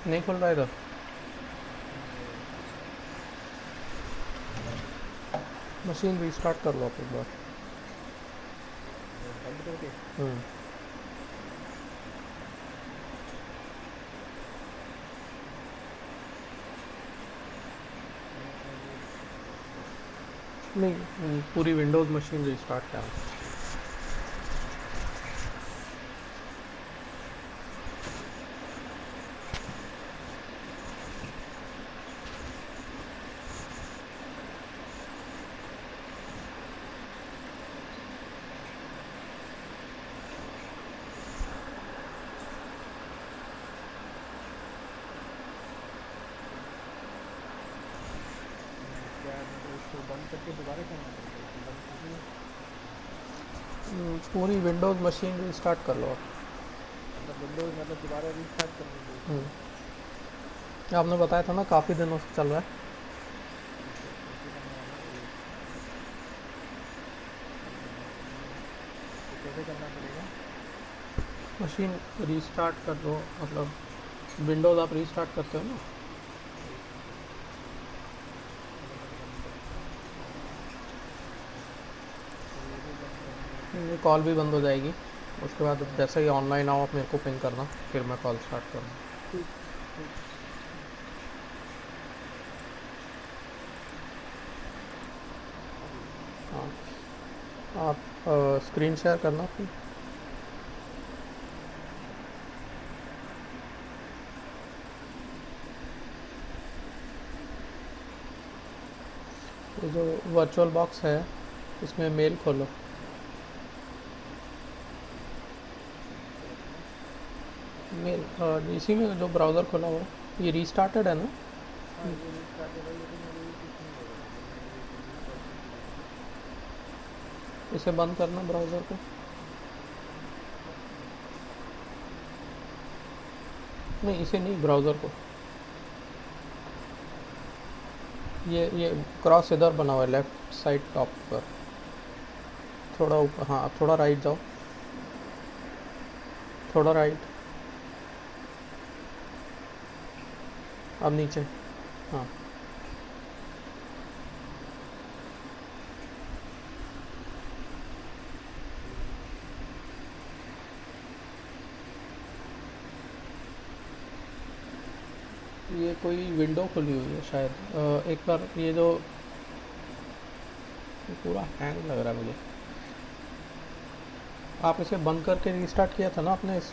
नहीं खुल रहा इधर। मशीन रीस्टार्ट कर लो आप एक बार। बंद करके। हम्म। नहीं, पूरी विंडोज़ मशीन रीस्टार्ट करना। क्या मतलब इसको बंद करके दोबारा करना पड़ेगा, इसको बंद करके? पूरी विंडोज़ मशीन रीस्टार्ट कर लो आप। मतलब विंडोज़ मतलब दोबारा रीस्टार्ट करनी पड़ेगी? आपने बताया था ना काफ़ी दिनों से चल रहा है। ठीक है, कैसे करना होगा ये? तो कैसे करना पड़ेगा? मशीन रीस्टार्ट कर लो, मतलब विंडोज़ आप रीस्टार्ट करते हो ना। एक मिनट रुको, पहले मैं बंद करता हूँ। अच्छा, ये भी बंद करना है क्या? ये कॉल भी बंद हो जाएगी। उसके बाद हाँ, जैसे ही ऑनलाइन आओ आप मेरे को पिंग करना, फिर मैं कॉल स्टार्ट करूँगा। ठीक। ठीक। हाँ, आप स्क्रीन शेयर करना अपनी। ये जो वर्चुअल बॉक्स है इसमें मेल खोलो। क्या इसमें? मेल इसी में जो ब्राउज़र खोला हुआ है ये रीस्टार्टेड है ना। हाँ, ये रीस्टार्टेड है, लेकिन अभी कुछ नहीं हो रहा है, जब मैंने इसे रीस्टार्ट नहीं किया है। इसे बंद करना ब्राउज़र को। नहीं, इसे नहीं, ब्राउज़र को। ये क्रॉस इधर बना हुआ है लेफ़्ट साइड टॉप पर। थोड़ा ऊपर, हाँ थोड़ा राइट जाओ। थोड़ा राइट। अब नीचे। हाँ, ये कोई विंडो खुली हुई है शायद। एक बार ये जो, ये पूरा हैंग लग रहा है मुझे। आप इसे बंद करके रीस्टार्ट किया था ना आपने इस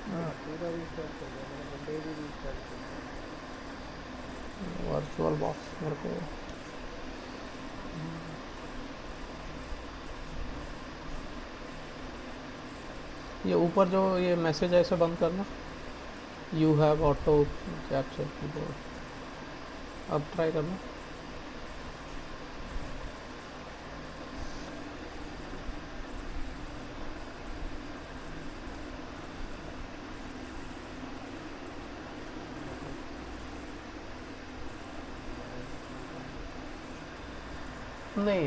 हाँ, पूरा रीस्टार्ट कर दिया मैंने, विंडोज़ ही रीस्टार्ट किया था। वर्चुअल बॉक्स मेरे को। ये ऊपर जो ये मैसेज है इसे बंद करना। You have auto capture keyboard. अब ट्राई करना। मतलब नहीं यार, ये तो नहीं हो रहा। नहीं,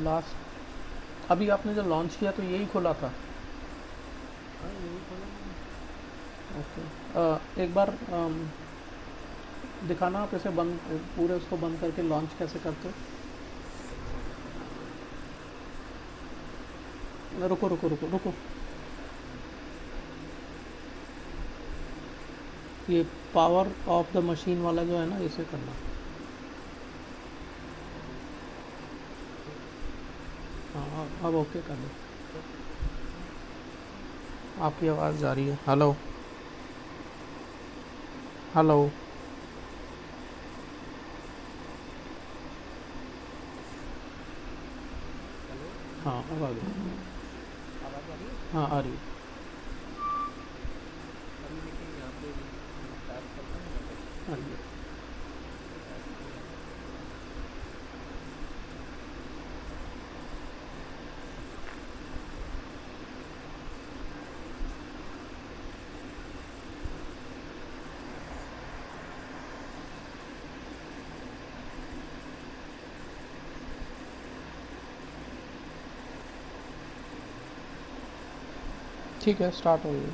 लास्ट अभी आपने जो लॉन्च किया तो यही खुला था। हाँ, यही खोला मैंने। ओके, एक बार दिखाना आप इसे बंद, पूरे उसको बंद करके लॉन्च कैसे करते हो। रुको रुको रुको रुको। ये पावर ऑफ द मशीन वाला जो है ना इसे करना। ठीक है। हाँ, अब ओके कर दो। आपकी आवाज़ जा रही है। हेलो। हेलो। हेलो। हाँ, अब आ गई। आवाज़ आ रही है? हाँ, आ रही है। अभी लेकिन यहाँ पे रीस्टार्ट करता हूँ ना, जब हाँ जी। रीस्टार्ट किया है। ठीक है, स्टार्ट हो गई।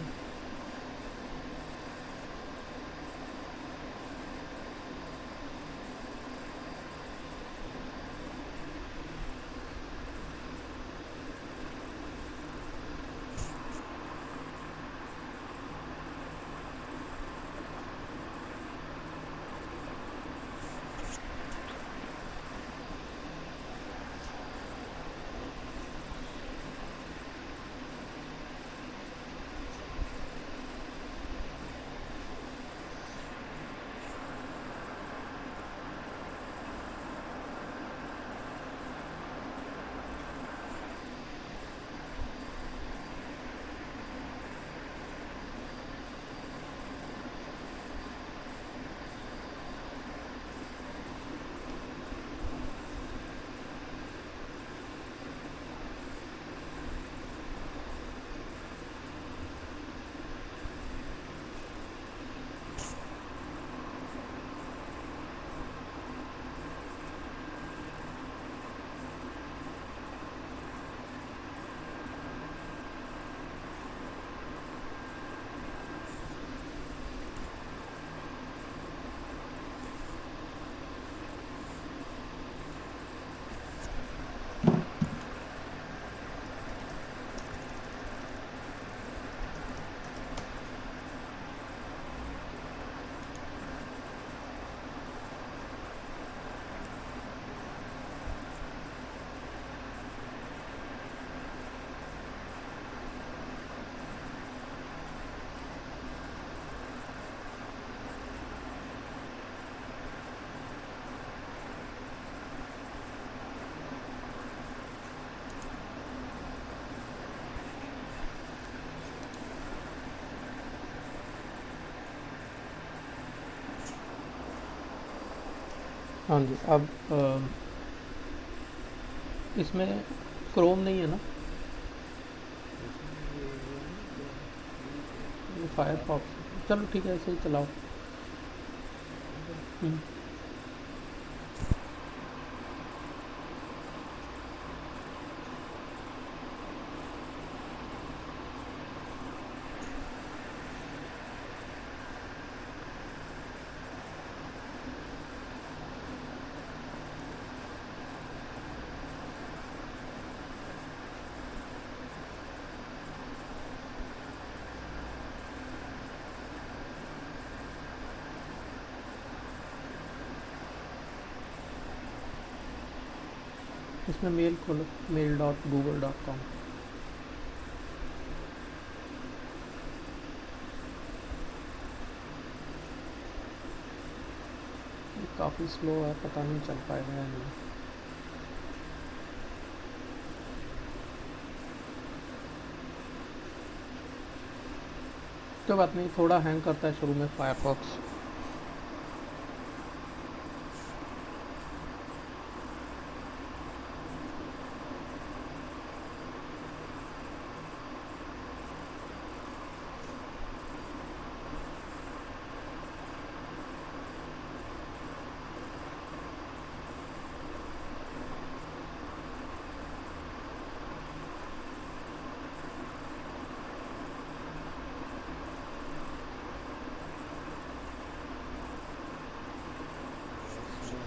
हाँ जी। अब इसमें क्रोम नहीं है ना? इसमें ये वो नहीं है क्रोम, यही तो है, ये फायरफॉक्स। फायरफॉक्स। चलो ठीक है, ऐसे ही चलाओ। ऑन करूँ? हम्म। इसमें मेल खोलो, mail.google.com। काफ़ी स्लो है, पता नहीं चल पाएगा या नहीं। कोई बात नहीं, थोड़ा हैंग करता है शुरू में फायरफॉक्स। स्लो है।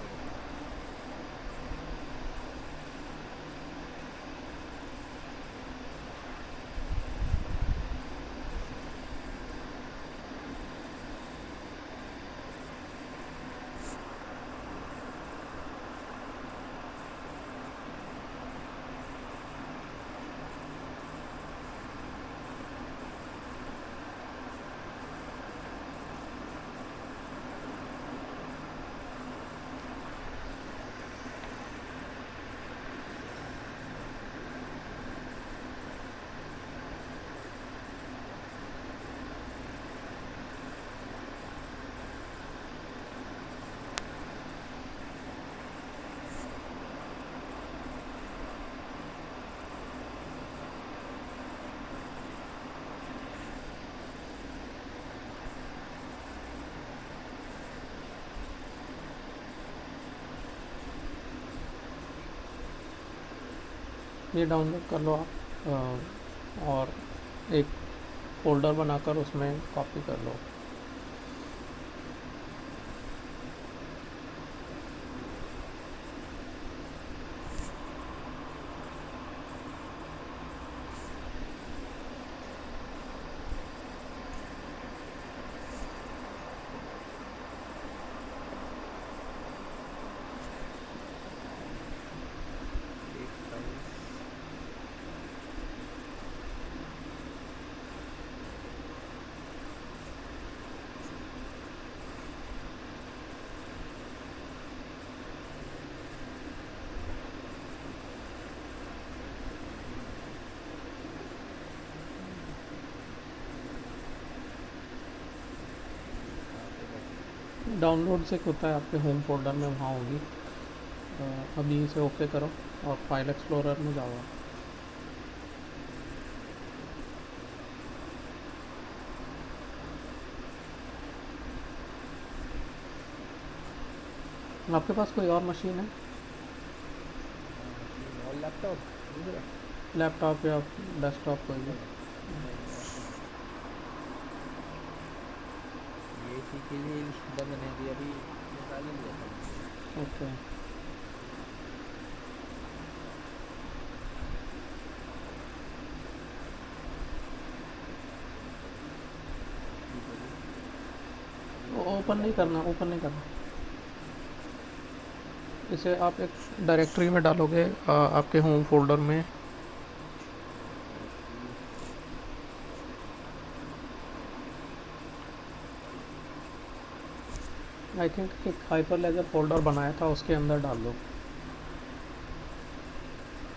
ये डाउनलोड कर लो आप, और एक फोल्डर बनाकर उसमें कॉपी कर लो। एक फाइल्स। कहाँ पे बैठे? डाउनलोड से होता है आपके होम फोल्डर में, वहाँ होगी। अभी इसे ओके करो और फाइल एक्सप्लोरर में जाओ। आपके पास कोई और मशीन है? हाँ मशीन और लैपटॉप दूसरा। लैपटॉप या डेस्कटॉप कोई भी? नहीं नहीं नहीं, और कुछ नहीं। ये इसी के लिए बंद नहीं थी, अभी निकाल ही लिया था मैंने ये। ओके। ये बोलिए। ओपन नहीं डाउनलोड। करना, ओपन नहीं करना। इसे आप एक डायरेक्टरी में डालोगे, आपके होम फोल्डर में। डायरेक्टरी। आई थिंक एक हाइपर लेजर फोल्डर बनाया था, उसके अंदर डाल दो। उसके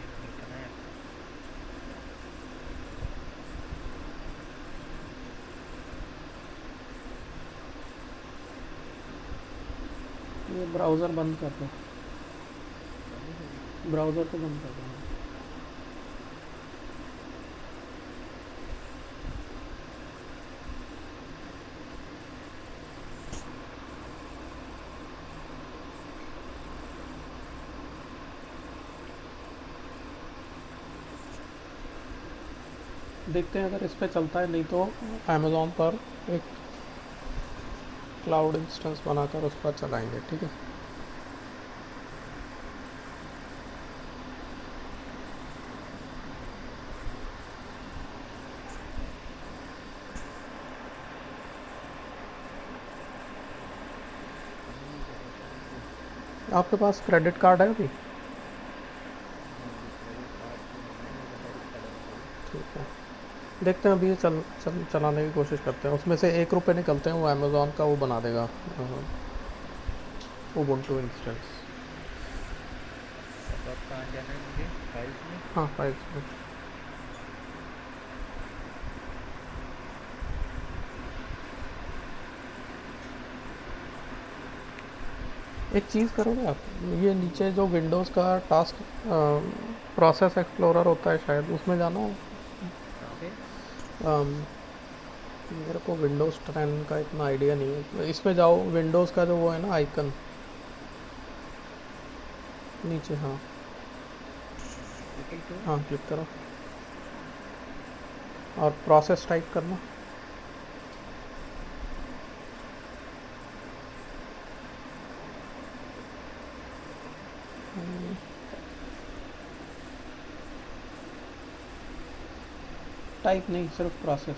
अंदर बनाया था। ये ब्राउज़र बंद कर दो, बंद ही होगी। ब्राउज़र को बंद कर दो। देखते हैं अगर इस पे चलता है, नहीं तो अमेज़ॉन पर एक क्लाउड इंस्टेंस बनाकर उस पर चलाएंगे, ठीक है। नहीं पता करेंगे। आपके पास क्रेडिट कार्ड है अभी? नहीं अभी क्रेडिट कार्ड तो नहीं है, मेरे पास डेबिट कार्ड है वैसे भी। ठीक है, देखते हैं अभी ये चलाने की कोशिश करते हैं। उसमें से 1 रुपये निकलते हैं, वो अमेज़ॉन का वो बना देगा उबुंटू इंस्टेंस। अब कहाँ जाना है मुझे, फाइल्स में? हाँ, फाइल्स में। एक चीज़ करोगे आप, ये नीचे जो विंडोज़ का टास्क प्रोसेस एक्सप्लोरर होता है शायद, उसमें जाना हो। कहाँ पे? अम, मेरे को विंडोज़ 10 का इतना आइडिया नहीं है, इसमें जाओ, विंडोज़ का जो वो है ना आइकन नीचे, हाँ ट्रिपल क्यों? हाँ, क्लिक करो और प्रोसेस टाइप करना। टाइप नहीं, सिर्फ प्रोसेस।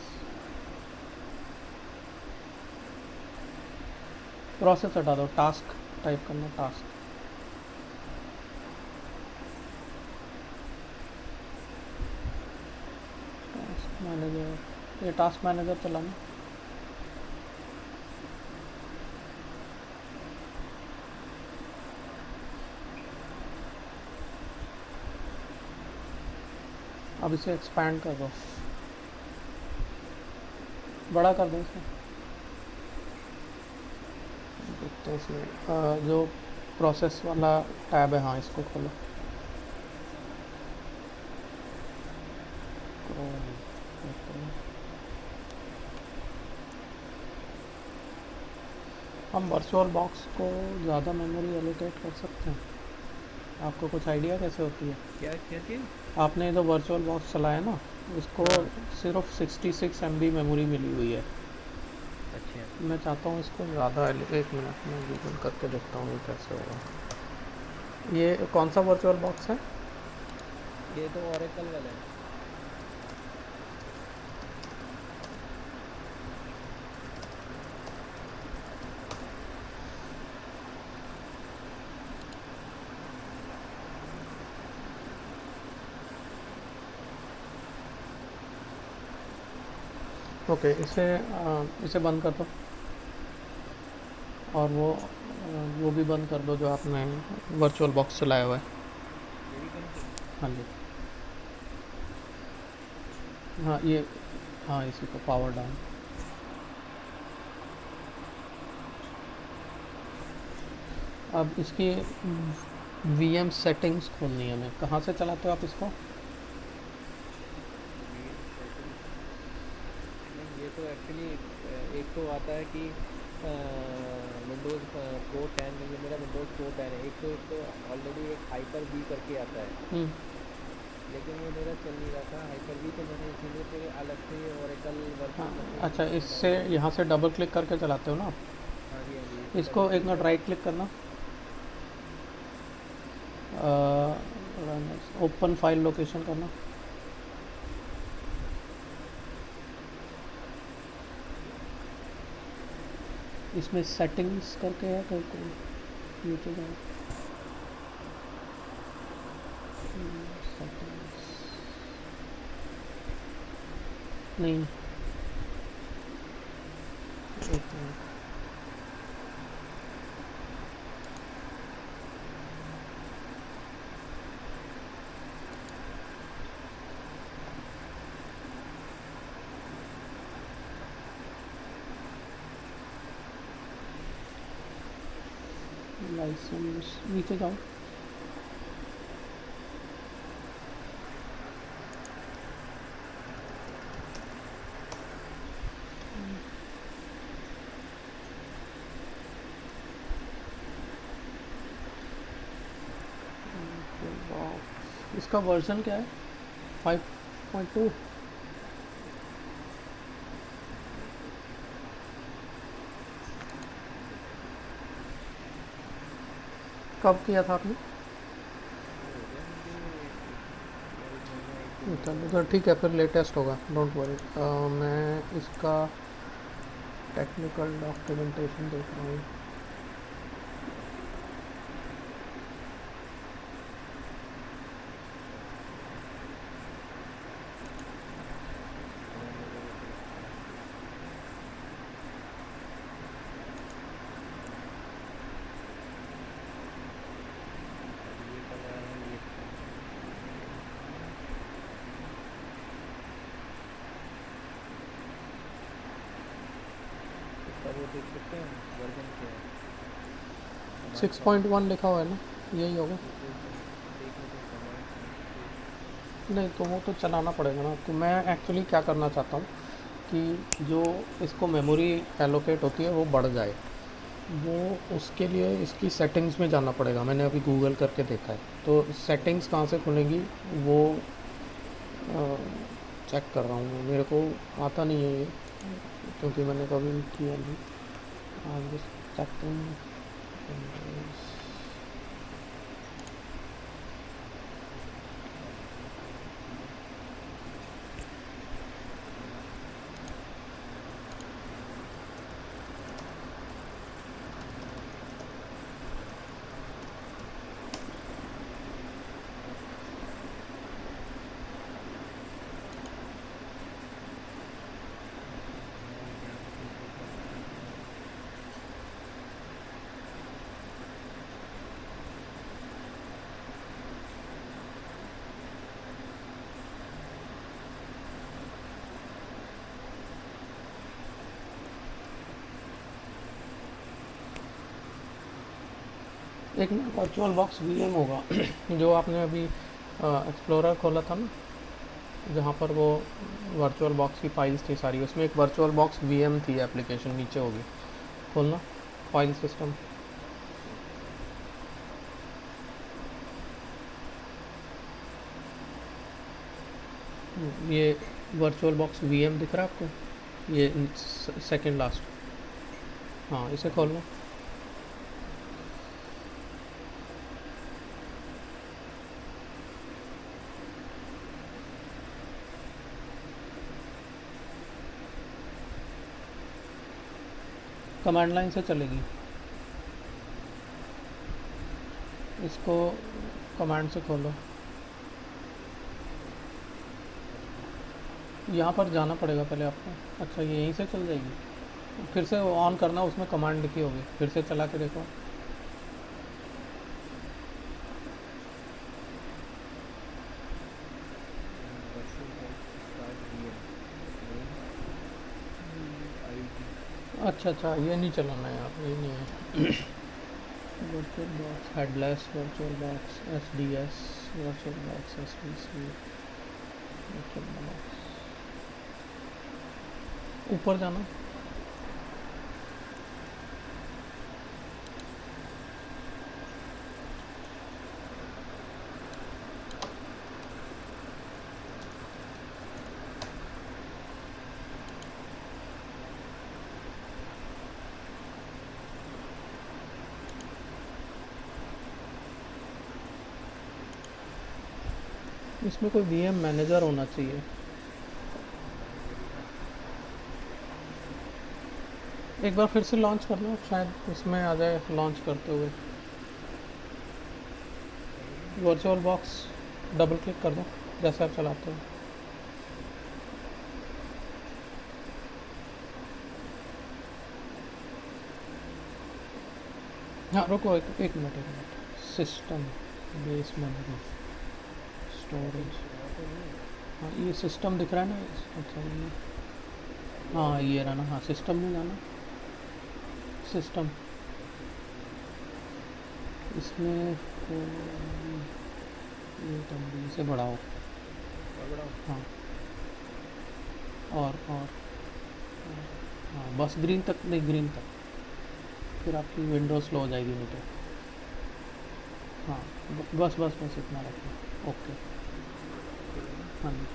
प्रोसेस हटा दो, टास्क टाइप करना, टास्क। टास्क मैनेजर, ये टास्क मैनेजर चलाना। अब इसे एक्सपैंड कर दो, बड़ा कर दो इसे। देखते हैं इसमें जो प्रोसेस वाला टैब है, हाँ इसको खोलो। हम वर्चुअल बॉक्स को ज़्यादा मेमोरी एलोकेट कर सकते हैं। आपको कुछ आइडिया कैसे होती है? क्या क्या चीज़? आपने जो वर्चुअल बॉक्स चलाया ना, इसको हाँ। सिर्फ 66 MB मेमोरी मिली हुई है। अच्छा। मैं चाहता हूँ इसको ज़्यादा, 1 मिनट में गूगल करके देखता हूँ ये कैसे होगा। ये कौन सा वर्चुअल बॉक्स है? ये तो ओरेकल वाला है। ओके, इसे बंद कर दो, और वो भी बंद कर दो जो आपने वर्चुअल बॉक्स चलाया हुआ है। ये भी बंद करूँ? हाँ जी, हाँ ये, हाँ इसी को पावर डाउन। अब इसकी VM सेटिंग्स खोलनी है हमें। कहाँ से चलाते हो आप इसको? VM settings? नहीं ये तो एक्चुअली एक तो आता है कि विंडोज़ प्रो 10, ये मेरा विंडोज़ प्रो 10 है। एक तो ऑलरेडी एक हाइपर वी करके आता है, हम्म, लेकिन वो मेरा चल नहीं रहा था हाइपर वी, तो मैंने इसीलिए फिर अलग से ओरेकल हाँ। वर्चुअल मशीन अच्छा, इससे डाउनलोड की। यहाँ से डबल क्लिक करके चलाते हो ना? हाँ जी, हाँ जी, इसे डबल इसको एक क्लिक मिनट करके। राइट क्लिक करना, ओपन फाइल लोकेशन करना। इसमें सेटिंग्स करके है, कोई नीचे जाओ। सेटिंग्स नहीं, एक मिनट। लाइसेंस नीचे जाओ। इसका वर्जन क्या है? 5.2। कब किया था आपने? तो ठीक है, फिर लेटेस्ट होगा, डोंट वरी। मैं इसका टेक्निकल डॉक्यूमेंटेशन देख रहा हूँ। वो देख सकते हैं वर्जन क्या है। 6.1 लिखा हुआ है ना, यही होगा। देख लेते हैं कमांड। नहीं तो वो तो चलाना पड़ेगा ना। तो मैं एक्चुअली क्या करना चाहता हूँ कि जो इसको मेमोरी एलोकेट होती है वो बढ़ जाए, वो उसके लिए इसकी सेटिंग्स में जाना पड़ेगा। मैंने अभी गूगल करके देखा है, तो सेटिंग्स कहाँ से खुलेंगी वो चेक कर रहा हूँ। मेरे को आता नहीं है ये, क्योंकि मैंने कभी किया नहीं। I'm just checking Windows। एक ना वर्चुअल बॉक्स वीएम होगा जो आपने अभी एक्सप्लोरर खोला था ना, जहाँ पर वो वर्चुअल बॉक्स की फाइल्स थी सारी, उसमें एक वर्चुअल बॉक्स वीएम थी एप्लीकेशन, नीचे होगी। खोलना फाइल सिस्टम। ये वर्चुअल बॉक्स वीएम दिख रहा है आपको? ये सेकंड लास्ट, हाँ इसे खोलना। कमांड लाइन से चलेगी, इसको कमांड से खोलो। यहाँ पर जाना पड़ेगा पहले आपको। अच्छा ये यहीं से चल जाएगी, फिर से ऑन करना, उसमें कमांड लिखी होगी, फिर से चला के देखो। अच्छा अच्छा, ये नहीं चलाना है यार, ये नहीं है। Virtual box headless, virtual box S D S, virtual box S D C, virtual box ऊपर जाना। इसमें कोई वीएम मैनेजर होना चाहिए। एक बार फिर से लॉन्च करना, शायद इसमें आ जाए लॉन्च करते हुए। वर्चुअल बॉक्स डबल क्लिक कर दो जैसे आप चलाते हो। हाँ रुको, एक minute. System base memory storage, हाँ ये सिस्टम दिख रहा है ना। अच्छा ये, हाँ ये रहा ना, हाँ सिस्टम में जाना, सिस्टम। इसमें तो ये तब से बढ़ाओ। और बढ़ाऊँ? हाँ, और हाँ, बस ग्रीन तक नहीं, ग्रीन तक, फिर आपकी विंडो स्लो हो जाएगी नहीं तो। हाँ, बस बस बस इतना रखो। ओके। ओके हुआ ना? हाँ जी।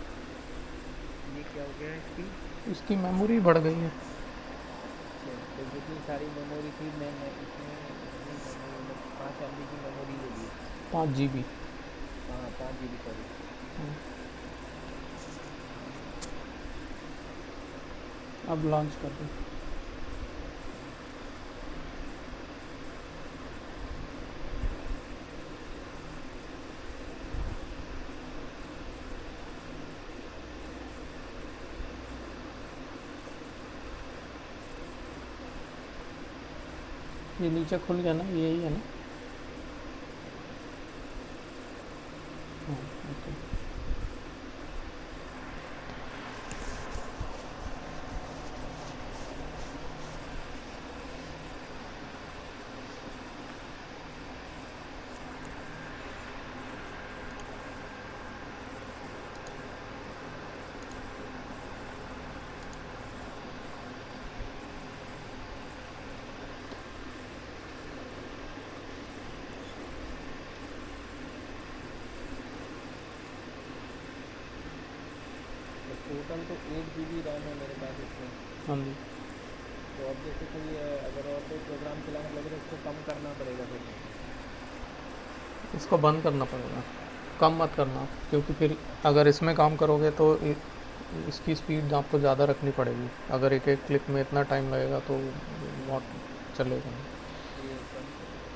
ये क्या हो गया इसकी? इसकी मेमोरी बढ़ गई है। अच्छा, तो जितनी सारी मेमोरी थी मैं इसमें नहीं, मेमोरी में 5 MB की मेमोरी ले ली है। 5 GB। हाँ, 5 GB, सॉरी। अब लॉन्च कर दो। ये नीचे खुल गया ना, यही है ना? हाँ, ओके। तो टोटल तो 8 GB रैम है मेरे पास इसमें। हाँ जी। तो अब जैसे कोई अगर और कोई प्रोग्राम चलाने लगे तो इसको कम करना पड़ेगा फिर मुझे। इसको बंद करना पड़ेगा, कम मत करना, क्योंकि फिर अच्छा। अगर इसमें काम करोगे तो इसकी स्पीड आपको ज़्यादा रखनी पड़ेगी। अगर एक एक क्लिक में इतना टाइम लगेगा तो बहुत चलेगा नहीं। ये बंद कर देता हूँ।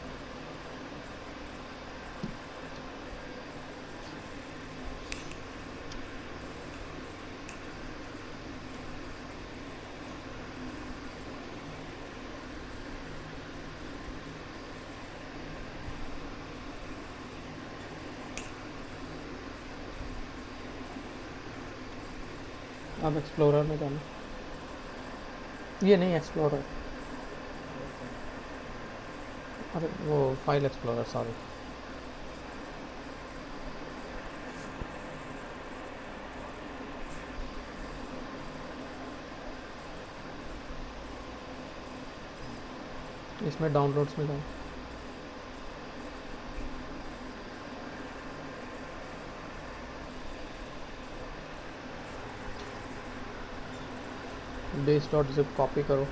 अब एक्सप्लोरर में जाना, ये नहीं एक्सप्लोरर, और कौन सा? अरे वो फाइल एक्सप्लोरर, सॉरी। इसमें डाउनलोड्स में जाओ। base.zip कॉपी करो।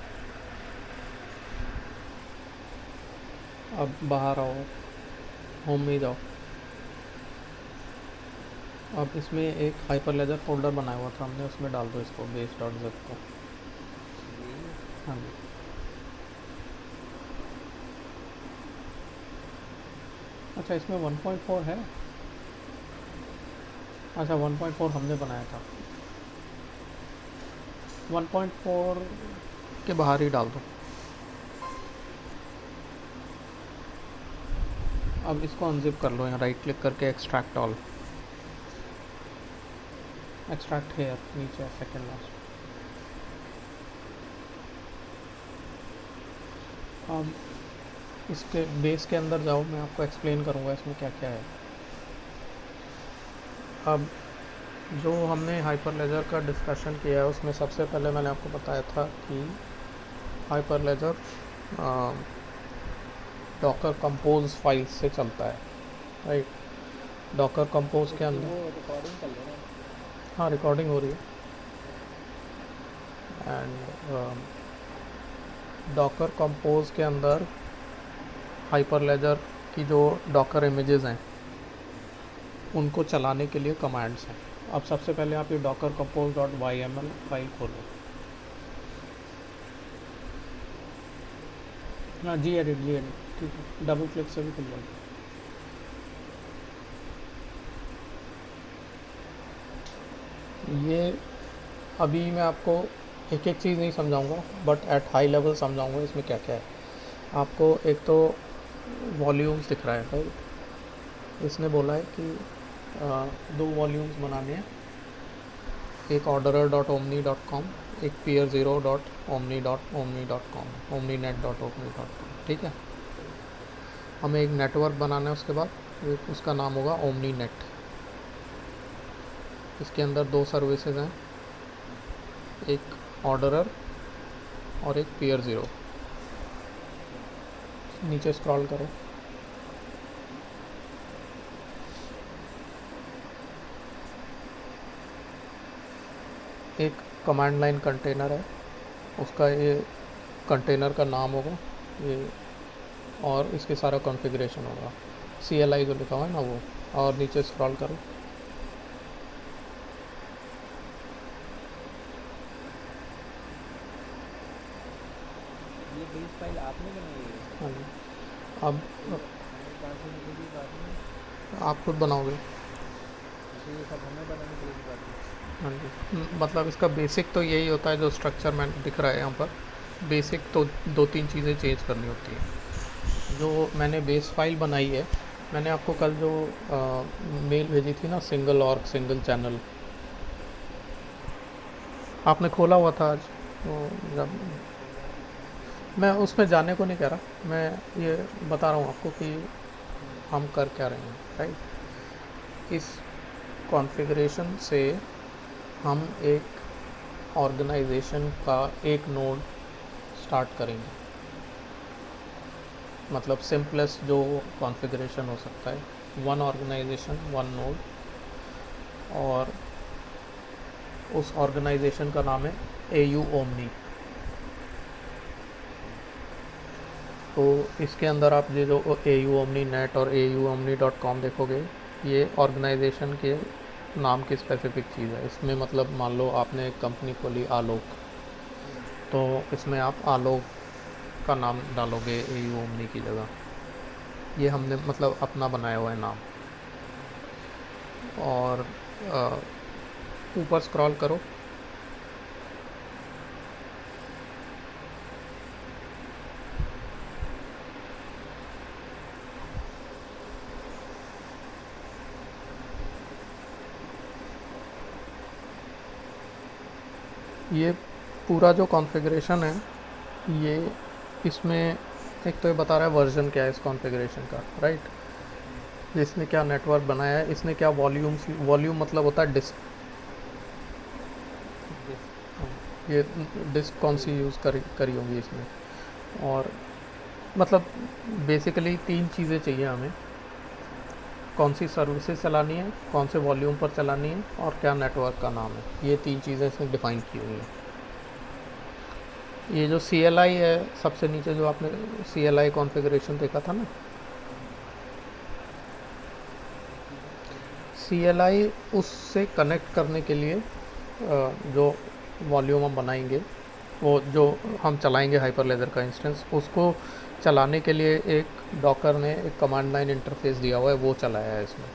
अब बाहर आओ, होम में ही जाओ। अब इसमें एक हाइपरलेजर फोल्डर बनाया हुआ था हमने, उसमें डाल दो इसको, base.zip को। यही है। हाँ जी। अच्छा, इसमें 1.4 है। अच्छा, 1.4 हमने बनाया था, 1.4 के बाहर ही डाल दो। अब इसको अनजिप कर लो, यहाँ राइट क्लिक करके एक्सट्रैक्ट ऑल, एक्सट्रैक्ट हेयर, नीचे सेकंड लास्ट। अब इसके बेस के अंदर जाओ, मैं आपको एक्सप्लेन करूँगा इसमें क्या क्या है। अब जो हमने हाइपरलेजर का डिस्कशन किया है उसमें सबसे पहले मैंने आपको बताया था कि हाइपरलेजर डॉकर कंपोज फाइल से चलता है, राइट। डॉकर कंपोज के उसकी अंदर, वो रिकॉर्डिंग कर लेना। हाँ रिकॉर्डिंग हो रही है। एंड डॉकर कंपोज के अंदर हाइपरलेजर की जो डॉकर इमेजेस हैं उनको चलाने के लिए कमांड्स हैं। अब सबसे पहले आप ये Docker compose dot YML file खोलो। हाँ, जी एडिट, ठीक है, डबल क्लिक से भी खुल जाएगा। ये अभी मैं आपको एक एक चीज़ नहीं समझाऊंगा, बट एट हाई लेवल समझाऊंगा इसमें क्या क्या है। आपको एक तो वॉल्यूम्स दिख रहा है, राइट। इसने बोला है कि 2 वॉल्यूम्स बनाने हैं, एक ऑर्डरर डॉट ओमनी डॉट कॉम, एक peer0 dot omni dot com, omni net dot omni dot com, ठीक है। हमें एक नेटवर्क बनाना है उसके बाद, उसका नाम होगा ओमनी नेट। इसके अंदर दो सर्विसेज हैं, एक ऑर्डरर और एक पीयर ज़ीरो। नीचे स्क्रॉल करो, एक कमांड लाइन कंटेनर है, उसका ये कंटेनर का नाम होगा ये, और इसके सारा कॉन्फ़िगरेशन होगा, CLI जो लिखा हुआ है ना वो। और नीचे स्क्रॉल करो, ये बेस फाइल आपने बनाई है? हाँ जी। अब हमें कहाँ से मिलेगी बाद में? आप खुद बनाओगे। जैसे ये सब हमें बनानी पड़ेगी बाद में? हाँ जी, मतलब इसका बेसिक तो यही होता है जो स्ट्रक्चर में दिख रहा है यहाँ पर। बेसिक तो दो तीन चीज़ें चेंज करनी होती है। जो मैंने बेस फाइल बनाई है, मैंने आपको कल जो मेल भेजी थी ना, सिंगल ऑर्ग सिंगल चैनल, आपने खोला हुआ था आज। तो जब खोला तो था। मैं उसमें जाने को नहीं कह रहा, मैं ये बता रहा हूँ आपको कि हम्म। हम कर क्या रहे हैं, राइट। इस कॉन्फ़िगरेशन से हम एक ऑर्गेनाइजेशन का एक नोड स्टार्ट करेंगे। मतलब सिंपलेस्ट जो कॉन्फ़िगरेशन हो सकता है, वन ऑर्गेनाइजेशन वन नोड, और उस ऑर्गेनाइजेशन का नाम है AU ओमनी। तो इसके अंदर आप ये जो AU ओमनी नेट और AUomni.com देखोगे, ये ऑर्गेनाइजेशन के नाम की स्पेसिफिक चीज़ है। इसमें मतलब मान लो आपने एक कंपनी खोली आलोक, हम्म। तो इसमें आप आलोक का नाम डालोगे AU ओमनी की जगह। ये हमने मतलब अपना बनाया हुआ है नाम। और ऊपर स्क्रॉल करो, ये पूरा जो कॉन्फ़िगरेशन है, ये इसमें एक तो ये बता रहा है वर्जन क्या है इस कॉन्फ़िगरेशन का, राइट। इसने क्या नेटवर्क बनाया है, इसने क्या वॉल्यूम मतलब होता है डिस्क। डिस्क। ये डिस्क कौन सी यूज़ करी होगी इसमें। और मतलब बेसिकली तीन चीज़ें चाहिए हमें, कौन सी सर्विसेज चलानी है, कौन से वॉल्यूम पर चलानी है, और क्या नेटवर्क का नाम है। ये तीन चीज़ें इसमें डिफ़ाइन की हुई हैं। ये जो CLI है सबसे नीचे, जो आपने CLI कॉन्फ़िगरेशन देखा था ना, कौन सी है CLI? CLI उससे कनेक्ट करने के लिए जो वॉल्यूम हम बनाएंगे, वो जो हम चलाएंगे हाइपरलेजर का इंस्टेंस, उसको चलाने के लिए एक डॉकर ने एक कमांड लाइन इंटरफेस दिया हुआ है, वो चलाया है इसमें।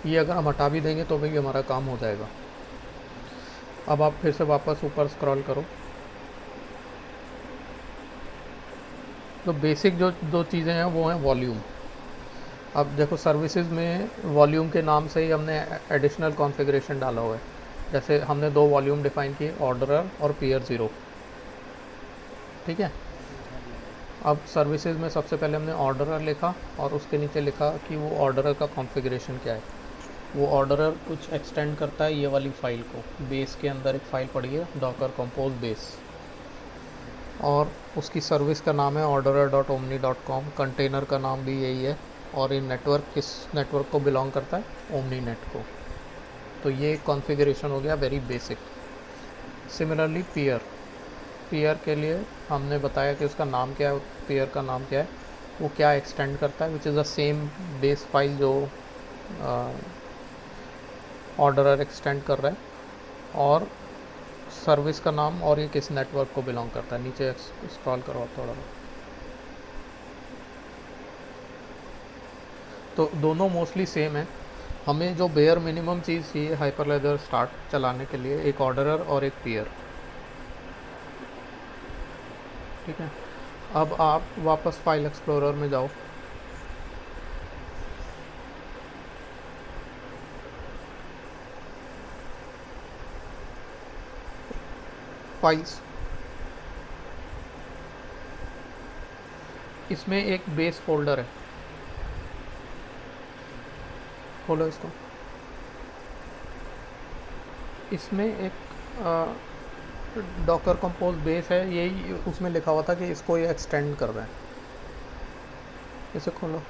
ये अगर हम हटा भी देंगे तो भी हमारा काम हो जाएगा। हम्म। अब आप फिर से वापस ऊपर स्क्रॉल करो, तो बेसिक जो दो चीज़ें हैं वो हैं वॉल्यूम। अब देखो सर्विसेज में वॉल्यूम के नाम से ही हमने एडिशनल कॉन्फ़िगरेशन डाला हुआ है। जैसे हमने दो वॉल्यूम डिफ़ाइन किए, ऑर्डरर और पीयर ज़ीरो, ठीक है। हाँ जी, हाँ जी, हाँ जी। अब सर्विसेज में सबसे पहले हमने ऑर्डरर लिखा, और उसके नीचे लिखा कि वो ऑर्डरर का कॉन्फ़िगरेशन क्या है। वो ऑर्डरर कुछ एक्सटेंड करता है ये वाली फ़ाइल को। बेस के अंदर एक फ़ाइल पड़ी है, डॉकर कंपोज बेस, हम्म। और उसकी सर्विस का नाम है orderer.omni.com। कंटेनर का नाम भी यही है, और ये नेटवर्क किस नेटवर्क को बिलोंग करता है, ओमनी नेट को। तो ये कॉन्फ़िगरेशन हो गया very basic. Similarly peer, peer के लिए हमने बताया कि उसका नाम क्या है, पीयर का नाम क्या है, वो क्या एक्सटेंड करता है, which is the same base file जो ऑर्डरर एक्सटेंड कर रहा है, और सर्विस का नाम, और ये किस नेटवर्क को बिलोंग करता है। नीचे स्क्रॉल करो आप थोड़ा, तो दोनों मोस्टली सेम है। हमें जो बेयर मिनिमम चीज़ चाहिए हाइपरलेजर स्टार्ट चलाने के लिए, एक ऑर्डरर और एक पीयर, ठीक है। अब आप वापस फाइल एक्सप्लोरर में जाओ, फाइल्स, इसमें एक बेस फोल्डर है, खोलो इसको। इसमें एक डॉकर कंपोज बेस है, यही उसमें लिखा हुआ था कि इसको ये एक्सटेंड कर रहे हैं। इसे खोलो।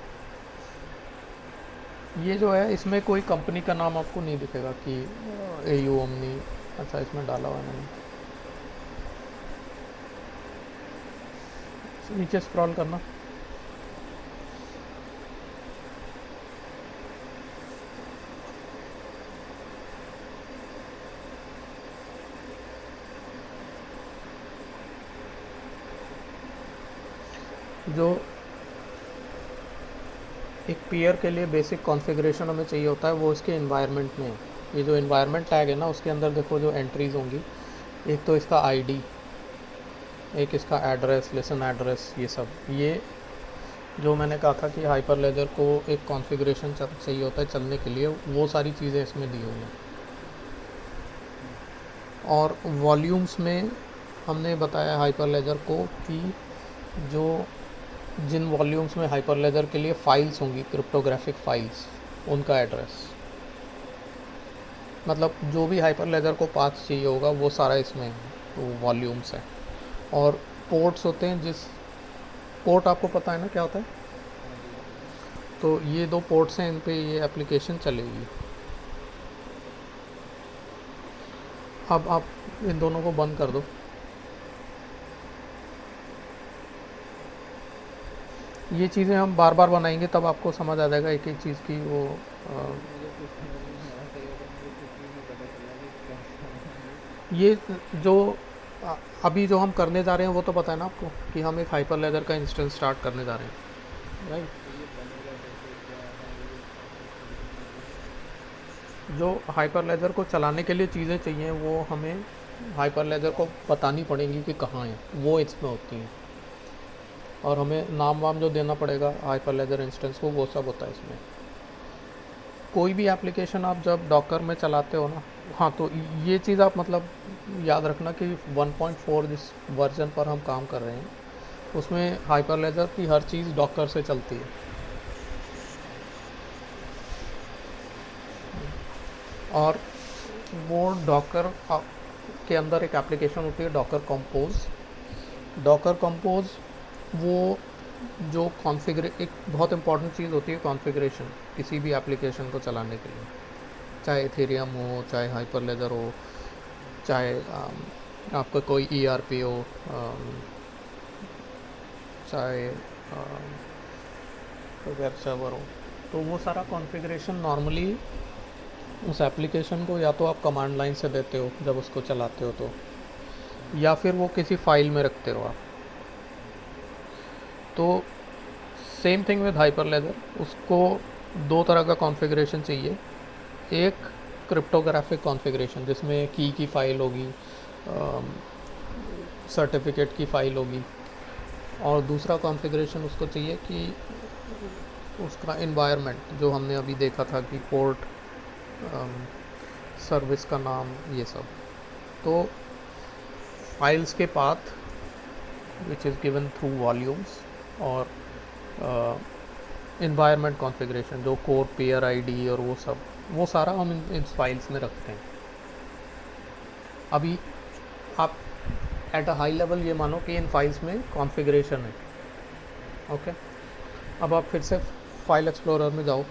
ये जो है इसमें कोई कंपनी का नाम आपको नहीं दिखेगा कि AU ओमनी, अच्छा इसमें डाला हुआ है मैंने। नीचे स्क्रॉल करना। जो एक पेयर के लिए बेसिक कॉन्फ़िगरेशन हमें चाहिए होता है वो इसके एनवायरनमेंट में है। ये जो एनवायरनमेंट टैग है ना, उसके अंदर देखो जो एंट्रीज़ होंगी, एक तो इसका आईडी, एक इसका एड्रेस, लिसन एड्रेस, ये सब। ये जो मैंने कहा था कि हाइपरलेजर को एक कॉन्फ़िगरेशन चाहिए होता है चलने के लिए, वो सारी चीज़ें इसमें दी हुई हैं। और वॉल्यूम्स में हमने बताया हाइपरलेजर को कि जो जिन वॉल्यूम्स में हाइपरलेजर के लिए फ़ाइल्स होंगी, क्रिप्टोग्राफिक फ़ाइल्स, उनका एड्रेस, मतलब जो भी हाइपरलेजर को पाथ चाहिए होगा वो सारा इसमें वॉल्यूम्स है। और पोर्ट्स होते हैं, जिस पोर्ट आपको पता है ना क्या होता है, हाँ जी, हाँ जी। तो ये 2 पोर्ट्स हैं, इन पे ये एप्लीकेशन चलेगी। अब आप इन दोनों को बंद कर दो। ये चीज़ें हम बार बार बनाएंगे, तब आपको समझ आ जाएगा एक एक चीज़ की वो अभी मुझे कुछ समझ में नहीं आ रहा, सही बताऊं मुझे कुछ भी नहीं पता चला कि कैसा है ये। ये जो अभी जो हम करने जा रहे हैं वो तो पता है ना आपको कि हम एक हाइपरलेजर का इंस्टेंस स्टार्ट करने जा रहे हैं, राइट। तो ये बनेगा कैसे, क्या है ये, आपने थोड़ी सी मुझे। जो हाइपरलेजर को चलाने के लिए चीज़ें चाहिए वो हमें हाइपरलेजर को बतानी पड़ेंगी कि कहाँ हैं, वो इसमें होती हैं। और हमें नाम वाम जो देना पड़ेगा हाइपरलेजर इंस्टेंस को, वो सब होता है इसमें। कोई भी एप्लीकेशन आप जब डॉकर में चलाते हो ना, हाँ, तो ये चीज़ आप मतलब याद रखना कि 1.4 जिस वर्जन पर हम काम कर रहे हैं उसमें हाइपरलेजर की हर चीज़ डॉकर से चलती है। और वो डॉकर के अंदर एक एप्लीकेशन होती है डॉकर कंपोज। डॉकर कंपोज वो जो कॉन्फ़िगर, एक बहुत इंपॉर्टेंट चीज़ होती है कॉन्फ़िगरेशन किसी भी एप्लीकेशन को चलाने के लिए, चाहे इथेरियम हो, चाहे हाइपरलेजर हो, चाहे आपका कोई ERP हो, चाहे वेब सर्वर हो। तो वो सारा कॉन्फ़िगरेशन नॉर्मली उस एप्लीकेशन को या तो आप कमांड लाइन से देते हो जब उसको चलाते हो तो, या फिर वो किसी फाइल में रखते हो आप। तो सेम थिंग विद हाइपरलेजर, उसको 2 तरह का कॉन्फ़िगरेशन चाहिए। एक क्रिप्टोग्राफिक कॉन्फ़िगरेशन जिसमें की फ़ाइल होगी, सर्टिफिकेट की फ़ाइल होगी, और दूसरा कॉन्फ़िगरेशन उसको चाहिए कि उसका एनवायरनमेंट जो हमने अभी देखा था कि पोर्ट, सर्विस का नाम, ये सब। तो फाइल्स के path which is given through volumes, और एनवायरनमेंट कॉन्फ़िगरेशन जो कोर पेयर आईडी और वो सब, वो सारा हम इन फाइल्स में रखते हैं। अभी आप एट अ हाई लेवल ये मानो कि इन फाइल्स में कॉन्फ़िगरेशन है, ओके। अब आप फिर से फाइल एक्सप्लोरर में जाओ,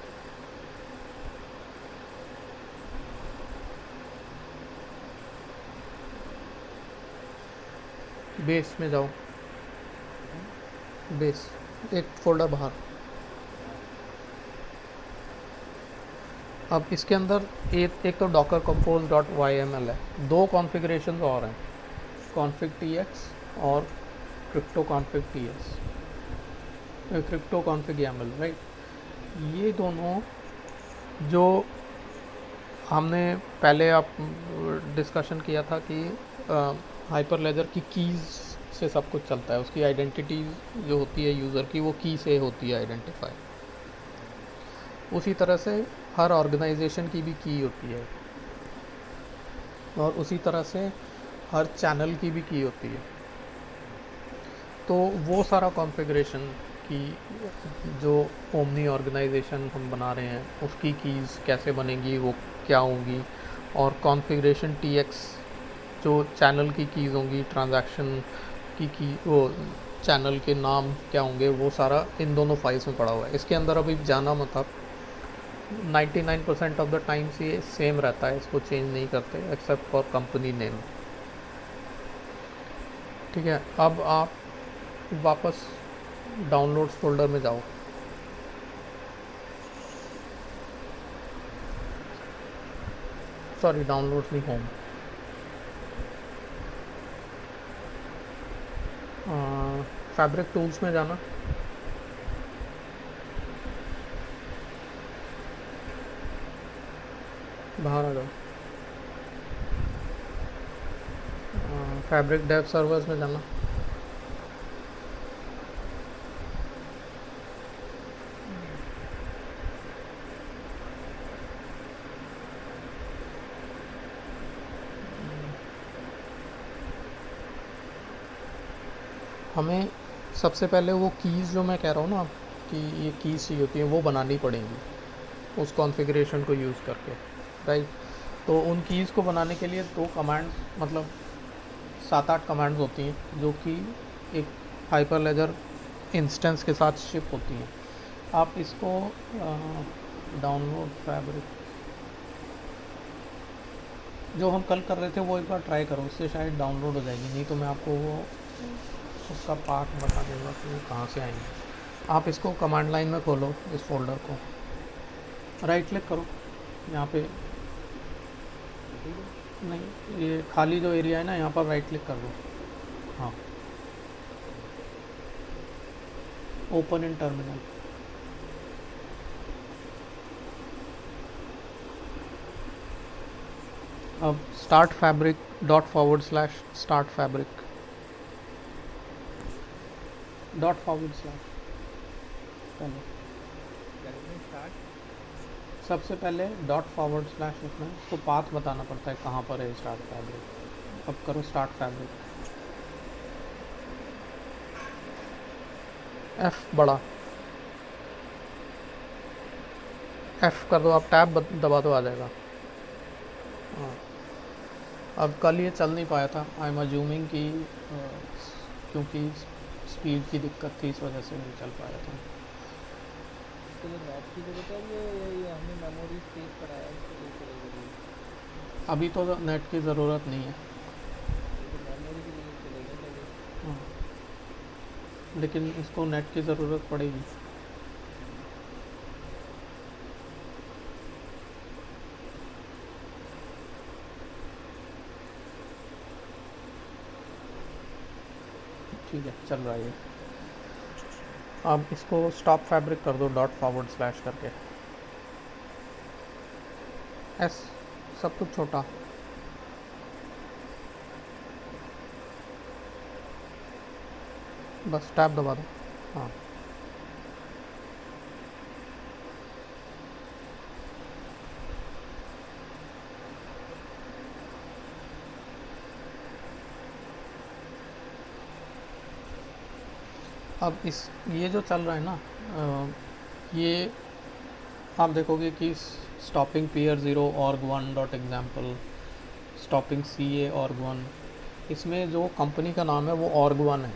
बेस में जाओ, बेस एक फोल्डर बाहर। अब इसके अंदर एक तो डॉकर कंपोज डॉट YML है, 2 कॉन्फ़िगरेशन और हैं, config tx और crypto config ts, crypto config YAML, right. ये दोनों जो हमने पहले आप डिस्कशन किया था कि हाइपरलेजर की कीज़ से सब कुछ चलता है, उसकी आइडेंटिटी जो होती है यूज़र की वो की से होती है आइडेंटिफाई। उसी तरह से हर ऑर्गेनाइजेशन की भी की होती है, और उसी तरह से हर चैनल की भी की होती है। तो वो सारा कॉन्फ़िगरेशन कि जो ओमनी ऑर्गेनाइजेशन हम बना रहे हैं उसकी कीज़ कैसे बनेंगी, वो क्या होंगी, और कॉन्फ़िगरेशन टीएक्स जो चैनल की कीज़ होंगी, ट्रांजैक्शन की वो चैनल के नाम क्या होंगे, वो सारा इन दोनों फाइल्स में पड़ा हुआ है। इसके अंदर अभी जाना मत आप। 99% ऑफ द टाइम्स ये सेम रहता है, इसको चेंज नहीं करते एक्सेप्ट फॉर कंपनी नेम। ठीक है, अब आप वापस डाउनलोड्स फोल्डर में जाओ। सॉरी, डाउनलोड्स नहीं, होम। फैब्रिक टूल्स में जाना। बाहर आ जाओ। फैब्रिक डेव सर्वर्स में जाना। हमें सबसे पहले वो कीज़ जो मैं कह रहा हूँ ना कि ये कीज़ चाहिए होती हैं, वो बनानी पड़ेंगी उस कॉन्फ़िगरेशन को यूज़ करके, राइट। तो उन कीज़ को बनाने के लिए दो कमांड्स, मतलब 7-8 कमांड्स होती हैं जो कि एक हाइपर लेजर इंस्टेंस के साथ शिप होती हैं। आप इसको डाउनलोड फैब्रिक जो हम कल कर रहे थे वो एक बार ट्राई करो, उससे शायद डाउनलोड हो जाएगी, नहीं तो मैं आपको वो उसका पार्ट बता दूंगा कि वो कहाँ से आएंगे। आप इसको कमांड लाइन में खोलो, इस फोल्डर को राइट क्लिक करो यहाँ पे, नहीं ये खाली जो एरिया है ना यहाँ पर राइट क्लिक कर दो। हाँ, ओपन इन टर्मिनल। अब स्टार्ट फैब्रिक ./start फैब्रिक ./ पहले सबसे पहले ./ उसमें उसको पाथ बताना पड़ता है कहाँ पर है स्टार्ट फैब्रिक। अब करो स्टार्ट फैब्रिक, F बड़ा, F कर दो, आप टैब दबा दो, आ जाएगा। हाँ, अब कल ये चल नहीं पाया था, आई एम अज्यूमिंग कि क्योंकि स्पीड की दिक्कत थी इस वजह से नहीं चल पाया था। इसके लिए नेट की जरूरत है, ये हमने मेमोरी स्पेस बढ़ाया इसके लिए चलेगा। अभी तो नेट की ज़रूरत नहीं है, तो मेमोरी के लिए चलेगा चलिए। हाँ, लेकिन इसको नेट की ज़रूरत पड़ेगी। ठीक है, चल रहा है ये। अब इसको स्टॉप फैब्रिक कर दो ./ करके, S सब कुछ छोटा। बस टैब दबा दो। हाँ, अब इस ये जो चल रहा है ना, ये आप देखोगे कि stopping peer0 org1.example, stopping CA org1, इसमें जो कंपनी का नाम है वो org1 है।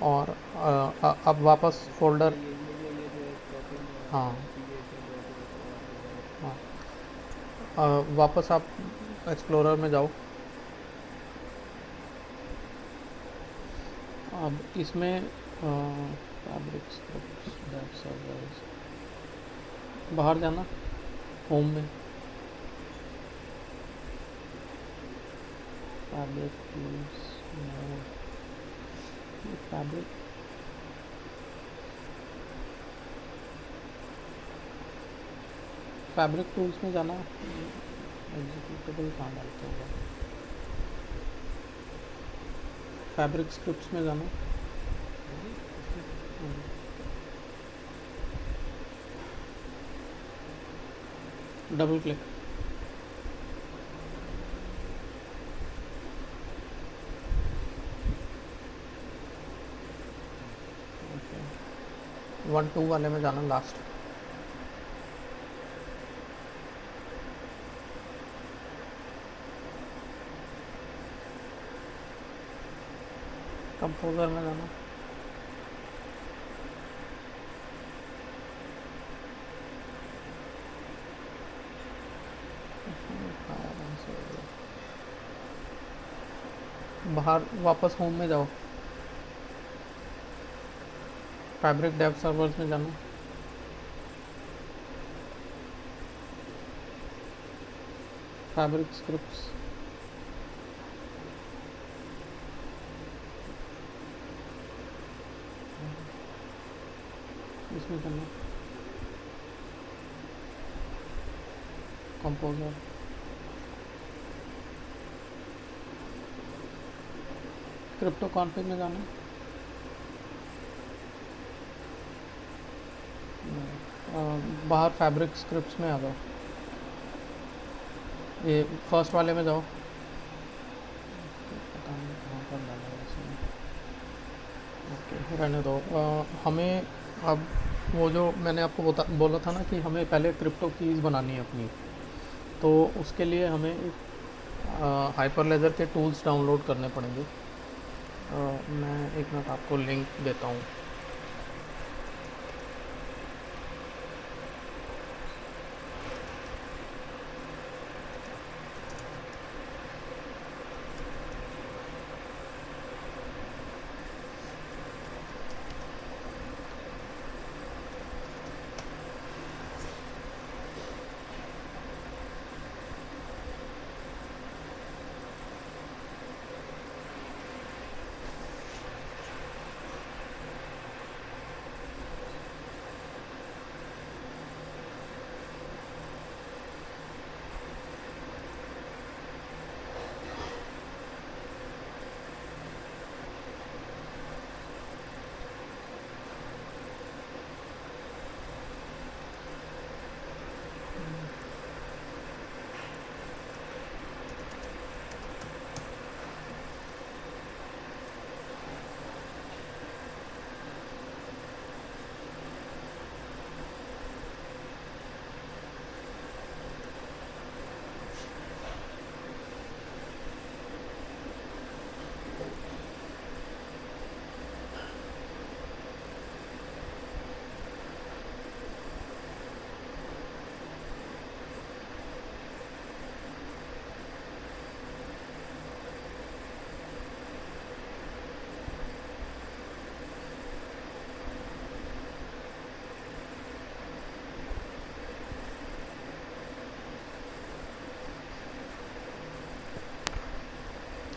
और अब वापस फोल्डर, ये जो स्टॉपिंग हाँ CA0 हाँ, वापस आप एक्सप्लोरर में जाओ। अब इसमें फैब्रिक स्क्रिप्ट्स, वेब सर्वर्स, बाहर जाना, होम में fabric tools, fabric fabric tools में जाना, एग्जीक्यूटेबल कहाँ डालते होगा, फैब्रिक स्क्रिप्ट्स में जाना, डबल क्लिक, 1 2 वाले में जाना, लास्ट। कंपोजर में जाना, बाहर वापस होम में जाओ, फैब्रिक डेव सर्वर्स में जाना, फैब्रिक स्क्रिप्ट्स, इसमें करना, कंपोजर, क्रिप्टो कॉन्फ़िग में जाना, बाहर फैब्रिक स्क्रिप्ट्स में आ जाओ, ये फर्स्ट वाले में जाओ, पता नहीं कहाँ पर डाला है इसमें, ओके रहने दो। हमें अब वो जो मैंने आपको बोला था ना कि हमें पहले क्रिप्टो कीज़ बनानी है अपनी, तो उसके लिए हमें एक हाइपरलेजर के टूल्स डाउनलोड करने पड़ेंगे। मैं एक मिनट आपको लिंक देता हूँ।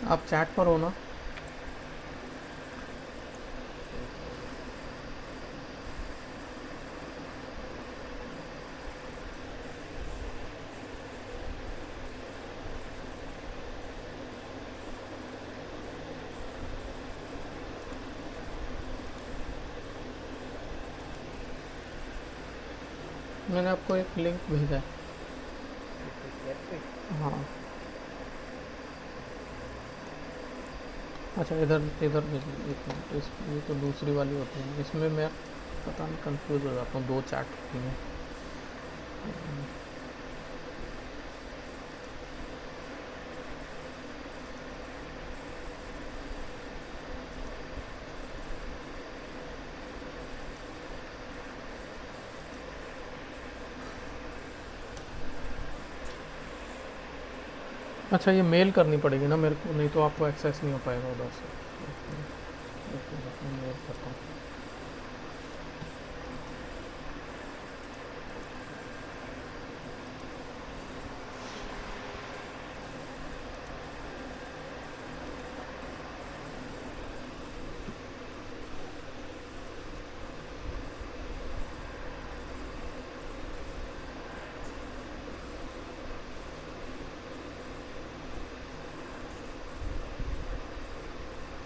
आप चैट पर हो ना? मैंने आपको एक लिंक भेजा है। हाँ अच्छा, इधर इधर भेज, एक मिनट, इस ये तो दूसरी वाली होती है, इसमें मैं पता नहीं कंफ्यूज हो जाता हूँ, दो चैट होती हैं। अच्छा, ये मेल करनी पड़ेगी ना मेरे को, नहीं तो आपको एक्सेस नहीं हो पाएगा उधर से। एक मिनट, मैं मेल करता हूँ।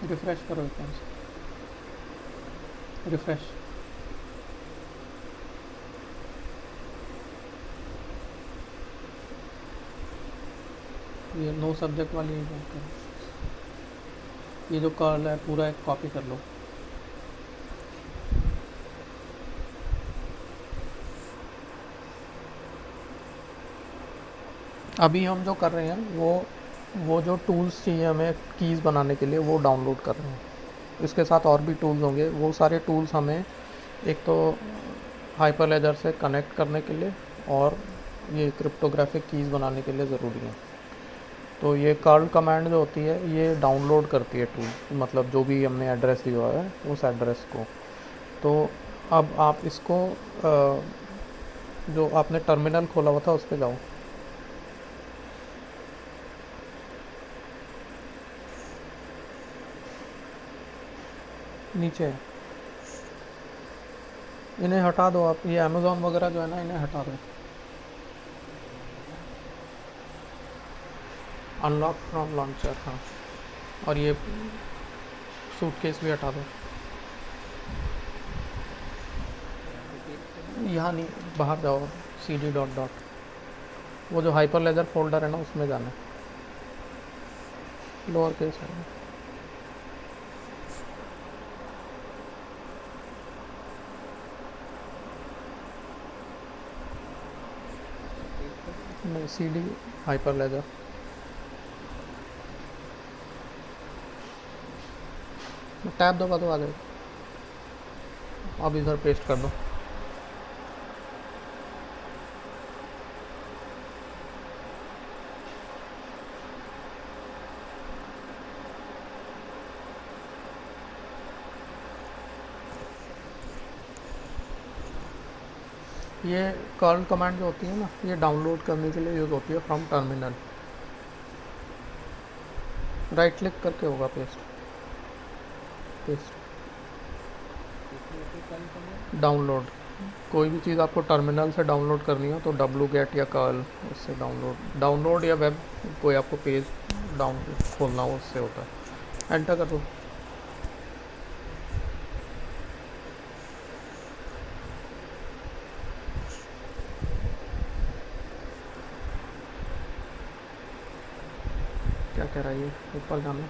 रिफ्रेश करो एक बार से, रिफ्रेश। ये नो सब्जेक्ट वाली ही बात करो, ये जो कॉल है पूरा एक कॉपी कर लो। अभी हम जो कर रहे हैं वो जो टूल्स चाहिए हमें कीज़ बनाने के लिए वो डाउनलोड कर रहे हैं। इसके साथ और भी टूल्स होंगे, वो सारे टूल्स हमें एक तो हाइपर लेजर से कनेक्ट करने के लिए और ये क्रिप्टोग्राफिक कीज़ बनाने के लिए ज़रूरी है। तो ये कर्ल कमांड जो होती है ये डाउनलोड करती है टूल, मतलब जो भी हमने एड्रेस दिया हुआ है उस एड्रेस को। तो अब आप इसको जो आपने टर्मिनल खोला हुआ था उस पर जाओ। नीचे है, इन्हें हटा दो आप, ये अमेज़ॉन वगैरह जो है ना इन्हें हटा दो। अनलॉक फ्रॉम लॉन्चर, हाँ। और ये सूटकेस भी हटा दो। यहाँ पे पेस्ट करना है। यहाँ नहीं, बाहर जाओ, सी डी डॉट डॉट, वो जो हाइपर लेजर फोल्डर है ना उसमें जाना है, लोअर केस है। पेस्ट कर दूँ? नहीं, C D hyper ledger, tab दबा दो, आ जाएगा। अब इधर पेस्ट कर दो। ये कर्ल कमांड जो होती है ना ये डाउनलोड करने के लिए यूज़ होती है फ्रॉम टर्मिनल। राइट क्लिक करके होगा पेस्ट, पेस्ट किसमें होती है कर्ल कमांड? डाउनलोड। कोई भी चीज़ आपको टर्मिनल से डाउनलोड करनी हो तो wget या कर्ल, उससे डाउनलोड या वेब कोई आपको पेज डाउन खोलना हो उससे होता है। एंटर कर दो। क्या कह रहा है ये, ऊपर जाना,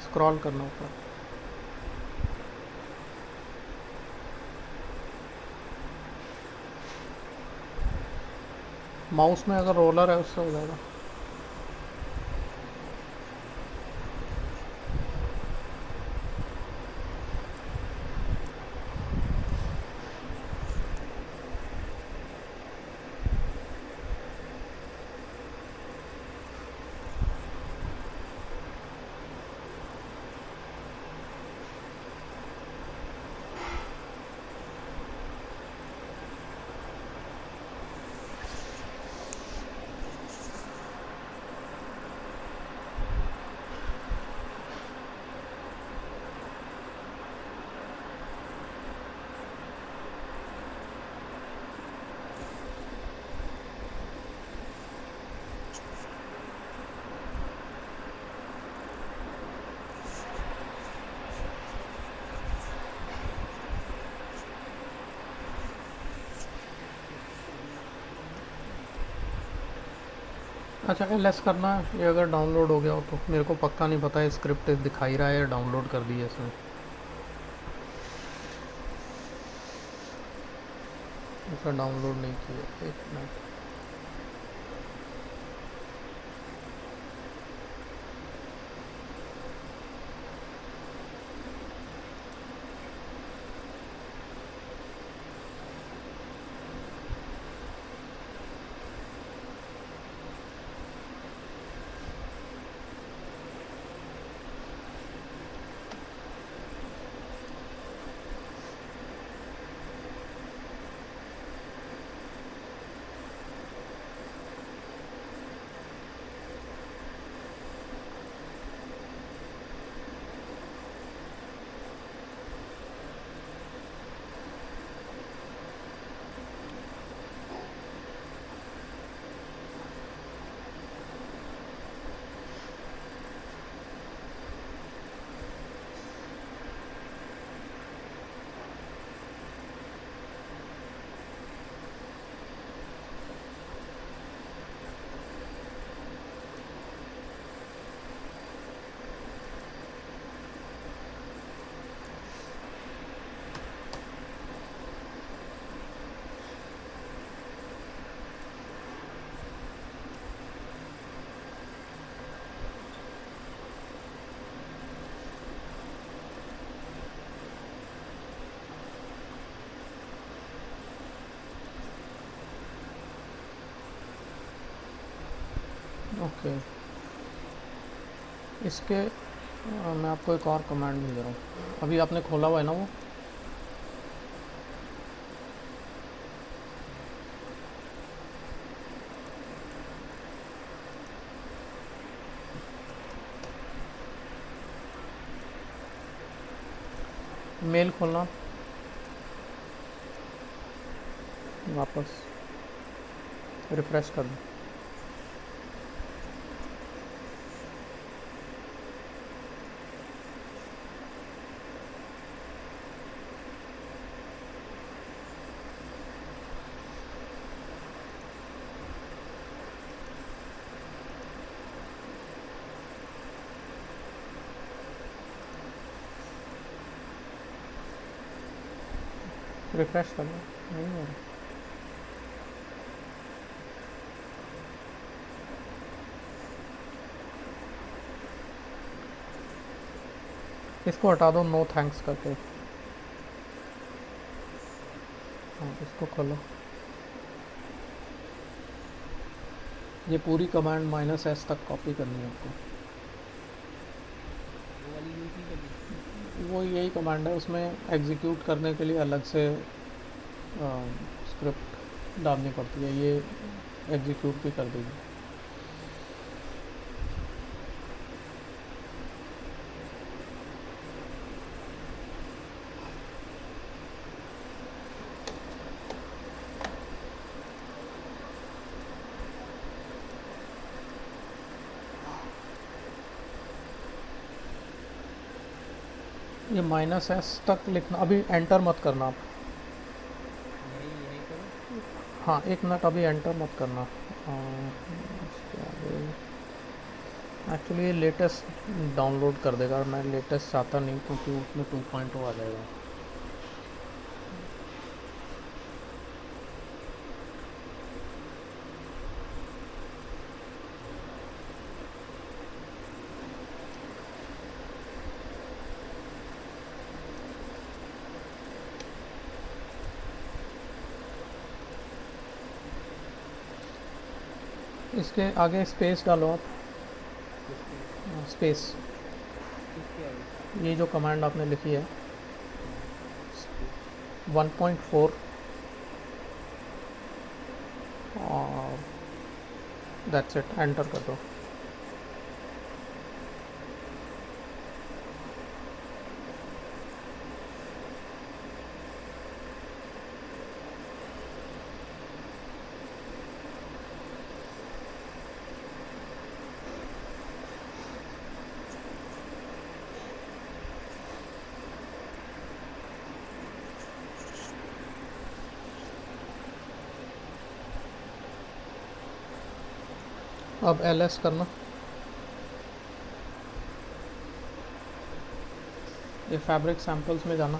स्क्रॉल करना ऊपर। माउस में अगर रोलर है उससे हो जाएगा। अच्छा, एल करना है ये, अगर डाउनलोड हो गया हो तो। मेरे को पक्का नहीं पता है स्क्रिप्ट दिखाई रहा है या डाउनलोड कर दी है इसने, ऐसा डाउनलोड नहीं किया। एक मिनट, ओके, इसके मैं आपको एक और कमांड नहीं दे रहा हूँ। अभी आपने खोला हुआ है ना वो? मेल खोलना वापस, रिफ्रेश कर दो। रिफ्रेश कर दो, नहीं हो रहा। इसको हटा दो, नो थैंक्स करके। हाँ, इसको खोलो। ये पूरी कमांड -s तक कॉपी करनी है आपको। वो वाली यूज़ नहीं करनी। वो यही कमांड है, उसमें एग्जीक्यूट करने के लिए अलग से स्क्रिप्ट डालनी पड़ती है, ये एग्जीक्यूट भी कर देगी। ये -s तक लिखना, अभी एंटर मत करना आप। यहीं यहीं करो। हाँ, एक मिनट, अभी एंटर मत करना। एक्चुअली ये लेटेस्ट डाउनलोड कर देगा, और मैं लेटेस्ट चाहता नहीं क्योंकि उसमें 2.0 आ जाएगा। इसके आगे स्पेस डालो आप, किसके? स्पेस। किसके आगे? ये जो कमांड आपने लिखी है हाँ। 1.4, और दैट्स इट, एंटर कर दो। अब ls करना, ये फैब्रिक सैम्पल्स में जाना,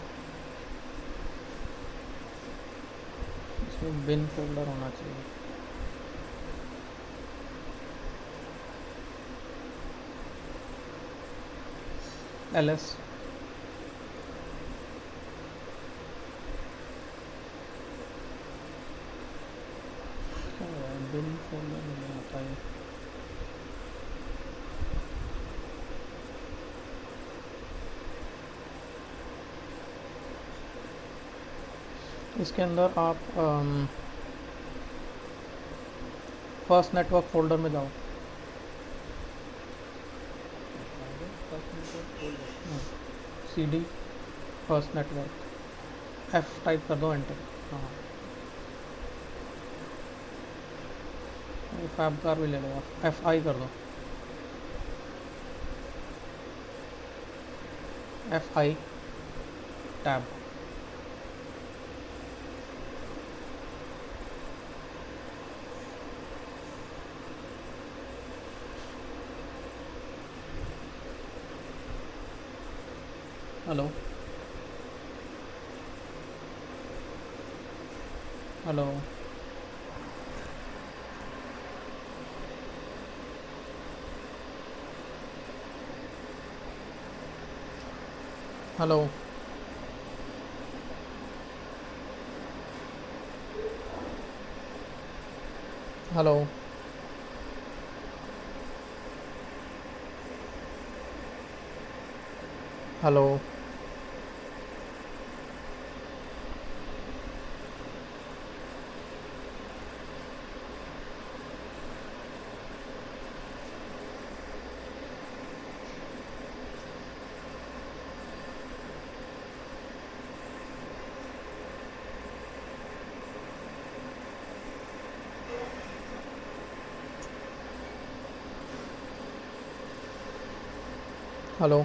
इसमें बिन फोल्डर होना चाहिए। ls, बिन फोल्डर नहीं आता है। इसके अंदर आप फर्स्ट नेटवर्क फोल्डर में जाओ। कहाँ गए? First network folder. cd first network, f type कर दो, एंटर। हाँ, फैब कार भी ले लो आप, fi कर दो, fi tab. Hello, hello, hello, hello. Hello. Hello.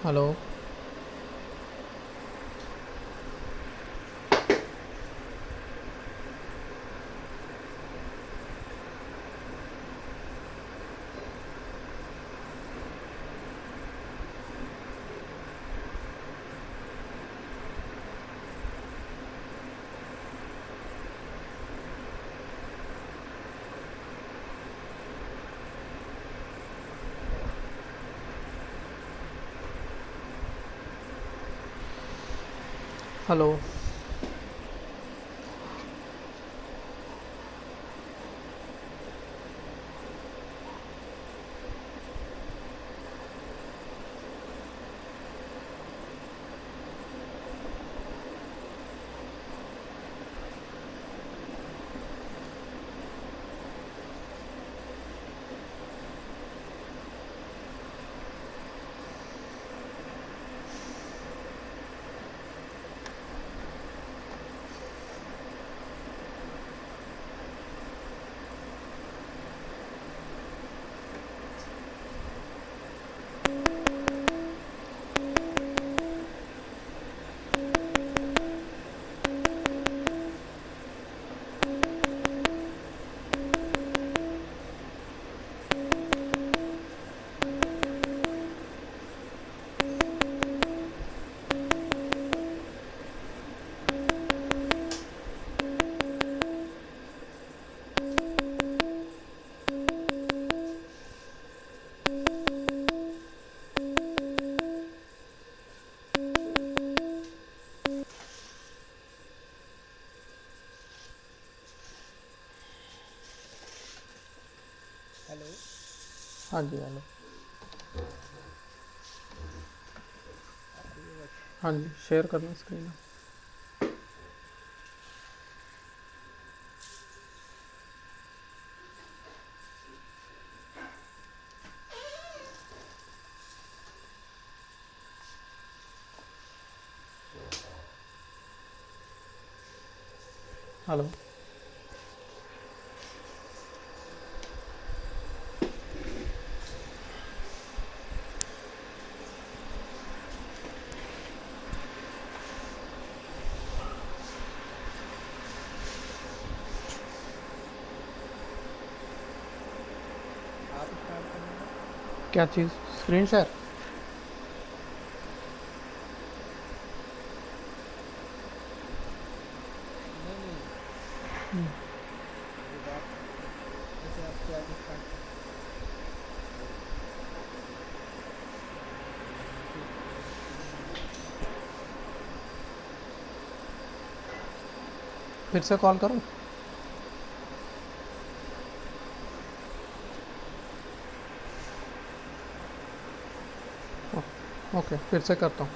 Hello. Hello. Hello. हाँ जी। हेलो। आ रही है आवाज़? हाँ जी, शेयर करना स्क्रीन। हेलो। आप स्टार्ट करना है? क्या चीज़? Screen share? नहीं नहीं, मेरी बात, जैसे आपसे आप स्टार्ट कर, वो यहाँ से शेयर स्क्रीन। फिर से कॉल करूँ? ओके, फिर से करता हूँ।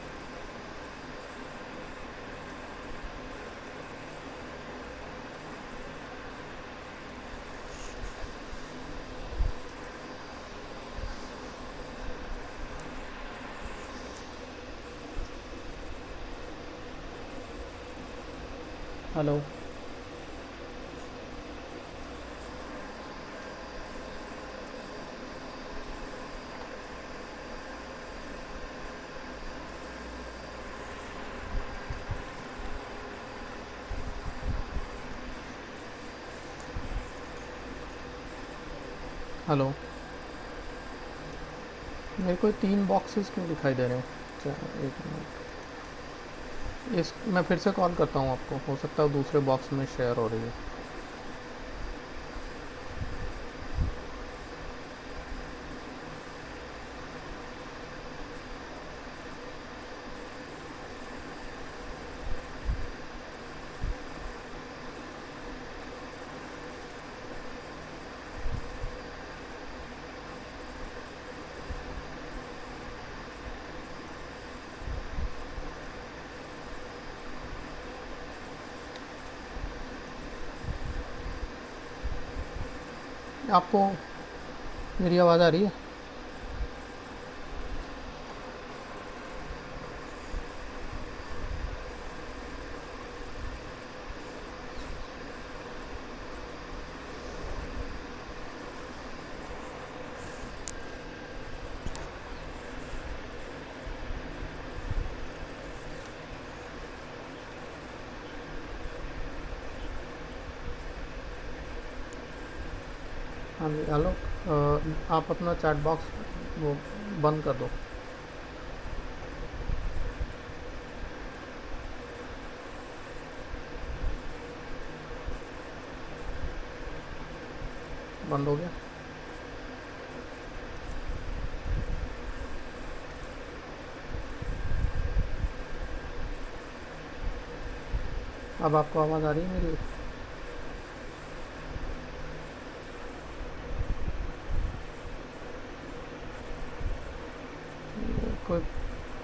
हेलो। हेलो। मेरे को 3 बॉक्सेस क्यों दिखाई दे रहे हैं? अच्छा, एक मिनट। मैं फिर से कॉल करता हूँ आपको, हो सकता है दूसरे बॉक्स में शेयर हो रही है। आपको मेरी आवाज़ आ रही है? हाँ जी, हेलो। आप अपना चैट बॉक्स वो बंद कर दो। बंद हो गया? अब आपको आवाज़ आ रही है मेरी? कोई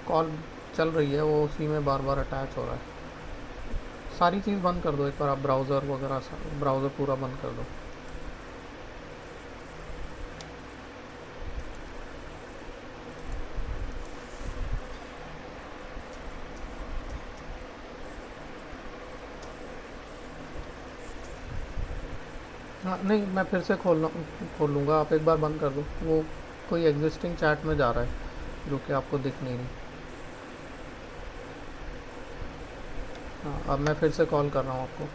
कॉल चल रही है, वो उसी में बार बार अटैच हो रहा है। सारी चीज़ बंद कर दो एक बार, आप ब्राउज़र वगैरह ब्राउज़र पूरा बंद कर दो। हाँ नहीं, मैं फिर से खोल लूँगा, आप एक बार बंद कर दो। वो कोई एग्जिस्टिंग चैट में जा रहा है जो कि आपको दिख नहीं रही। हाँ, अब मैं फिर से कॉल कर रहा हूँ आपको।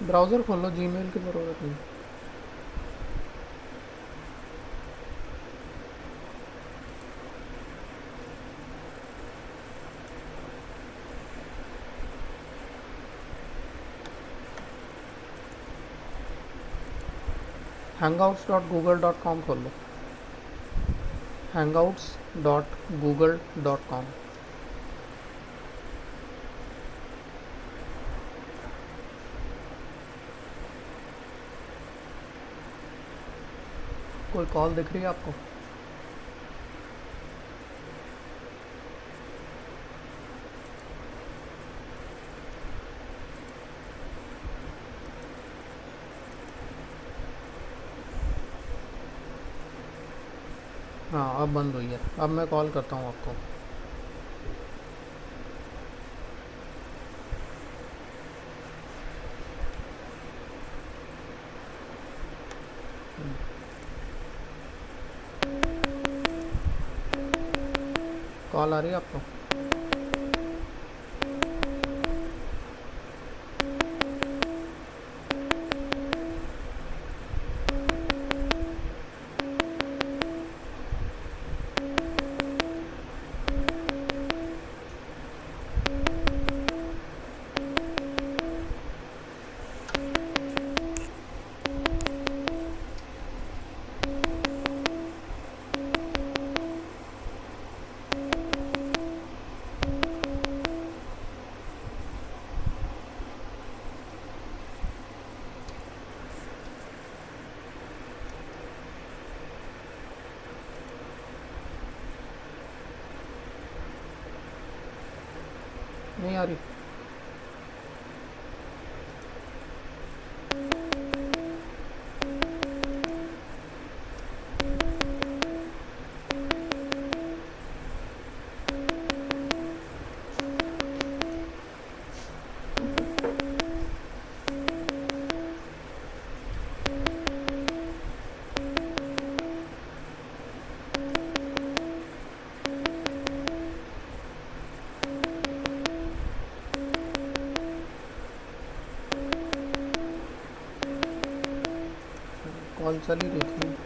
ब्राउज़र खोल लो, जीमेल की ज़रूरत नहीं। hangouts.google.com खोल लो। hangouts.google.com। कोई कॉल दिख रही है आपको? हाँ, अब बंद हुई है। अब मैं कॉल करता हूँ आपको। कॉल आ रही है आपको? नहीं आ रही? कॉल चल ही रही थी। एक मिनट,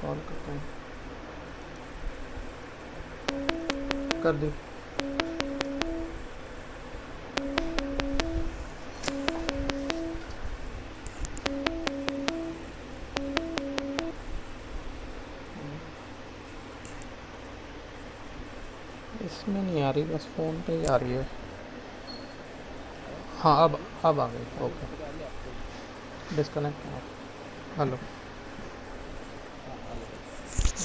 कॉल करता हूँ। कर दी। इसमें नहीं आ रही, बस फ़ोन पे ही आ रही है। हाँ, हाँ, अब आ गई। अभी ओके, अभी आ रही है आपको? डिस्कनेक्ट। हेलो। हाँ, आ गई।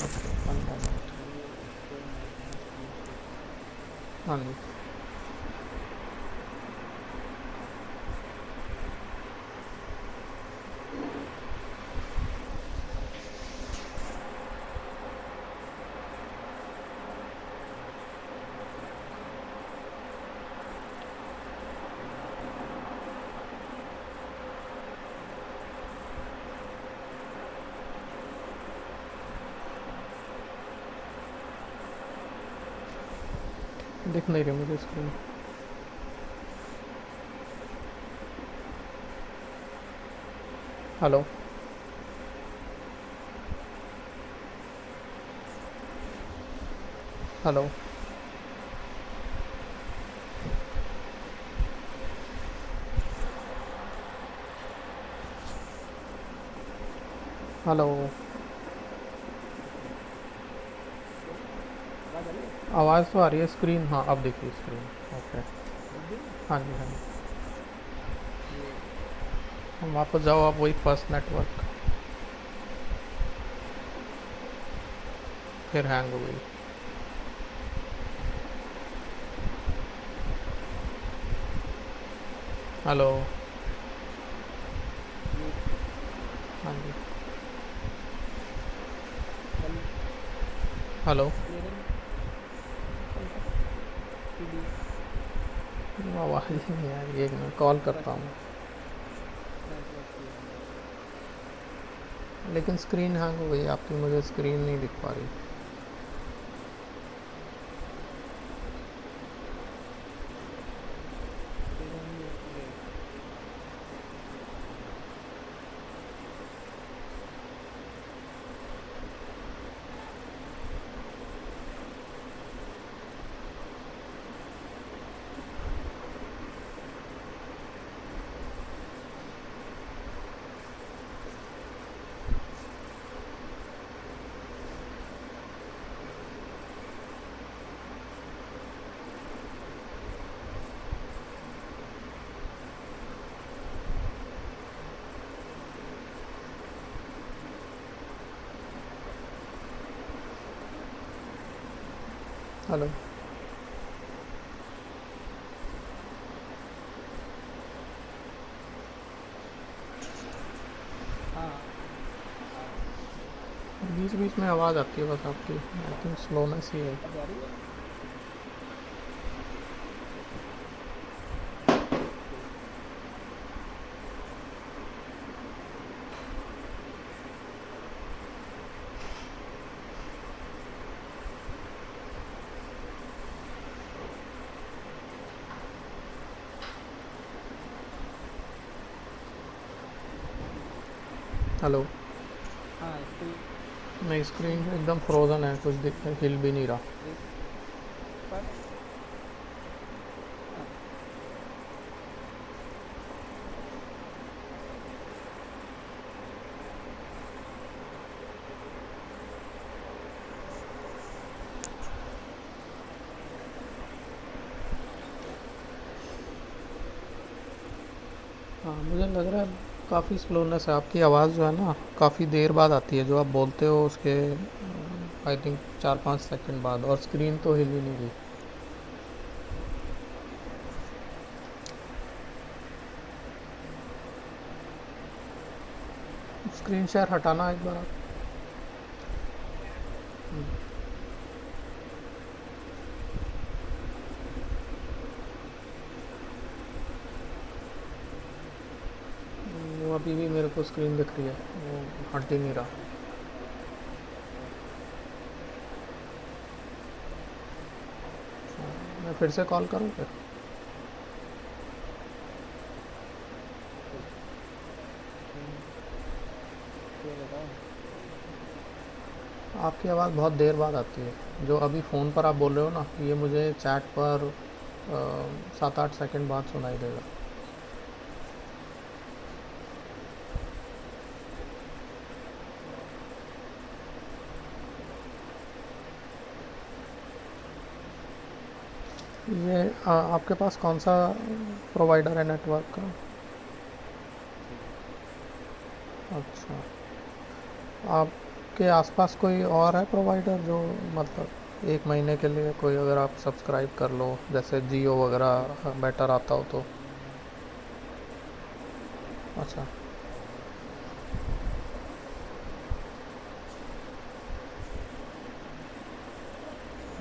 Okay, 1 moment. ये इसको मैं हाँ जी। दिख नहीं रही मुझे स्क्रीन। हेलो। हेलो। हेलो। आवाज़ आ रही है? आवाज़ तो आ रही है, स्क्रीन हाँ अब दिखी स्क्रीन। ओके। दिख गई ना? हाँ जी हाँ जी। ये हम वापस जाओ आप वही फर्स्ट नेटवर्क, फिर हैंग हो गई। हेलो। ये हाँ जी। कल हेलो। क्लियरेंस कल का सीडी आवाज़ ही नहीं आ रही है, एक मिनट कॉल करता फर्स्ट हूँ। नेटवर्क की है। लेकिन स्क्रीन हैंग हो गई आपकी, मुझे स्क्रीन नहीं दिख पा रही। स्क्रीन हैंग नहीं हो रही। हेलो। हाँ बीच बीच में आवाज़ आती है बस आपकी, आई थिंक स्लोनेस ही है। अब आ रही है। ओके। हेलो। हाँ स्क्रीन नहीं, स्क्रीन एकदम फ्रोज़न है, कुछ हिल भी नहीं रहा। देख पा रहे हैं? हाँ हाँ मुझे लग रहा है काफ़ी स्लोनेस है आपकी, आवाज़ जो है ना काफ़ी देर बाद आती है, जो आप बोलते हो उसके आई थिंक 4-5 सेकंड बाद, और स्क्रीन तो हिल ही नहीं रही। स्क्रीन शेयर हटाना एक बार आप। वो अभी भी मेरे को स्क्रीन दिख रही है, वो हट ही नहीं रहा। मैं फिर से कॉल करूँ फिर? ये बताओ। आपकी आवाज़ बहुत देर बाद आती है, जो अभी फ़ोन पर आप बोल रहे हो ना, ये मुझे चैट पर 7-8 सेकंड बाद सुनाई देगा। ये आपके पास कौन सा प्रोवाइडर है नेटवर्क का? अच्छा। आपके आसपास कोई और है प्रोवाइडर जो, मतलब एक महीने के लिए कोई अगर आप सब्सक्राइब कर लो, जैसे जियो वगैरह बेटर आता हो तो। अच्छा।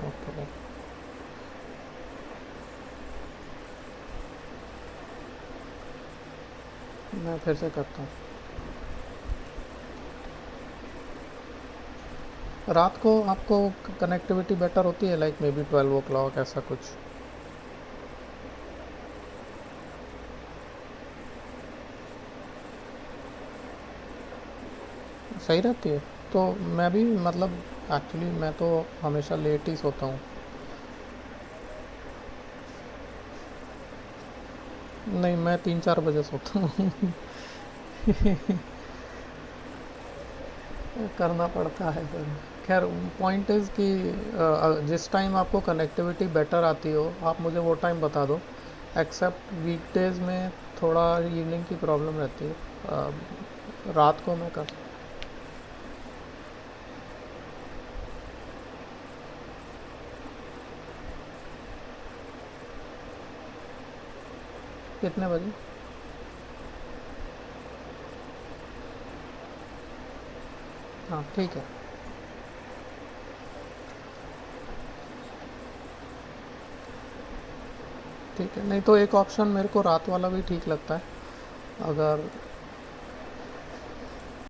ओके। मैं फिर से करता हूँ। रात को आपको कनेक्टिविटी बेटर होती है, लाइक मे बी 12 o'clock ऐसा कुछ? सही रहती है। तो मैं भी मतलब एक्चुअली मैं तो हमेशा लेट ही सोता हूँ। नहीं, मैं 3-4 बजे सोता हूँ। करना पड़ता है फिर। खैर, पॉइंट इज़ कि जिस टाइम आपको कनेक्टिविटी बेटर आती हो आप मुझे वो टाइम बता दो। एक्सेप्ट वीकडेज में थोड़ा इवनिंग की प्रॉब्लम रहती है। रात को मैं कर। कितने बजे? हाँ ठीक है। ठीक है, नहीं तो एक ऑप्शन मेरे को रात वाला भी ठीक लगता है। अगर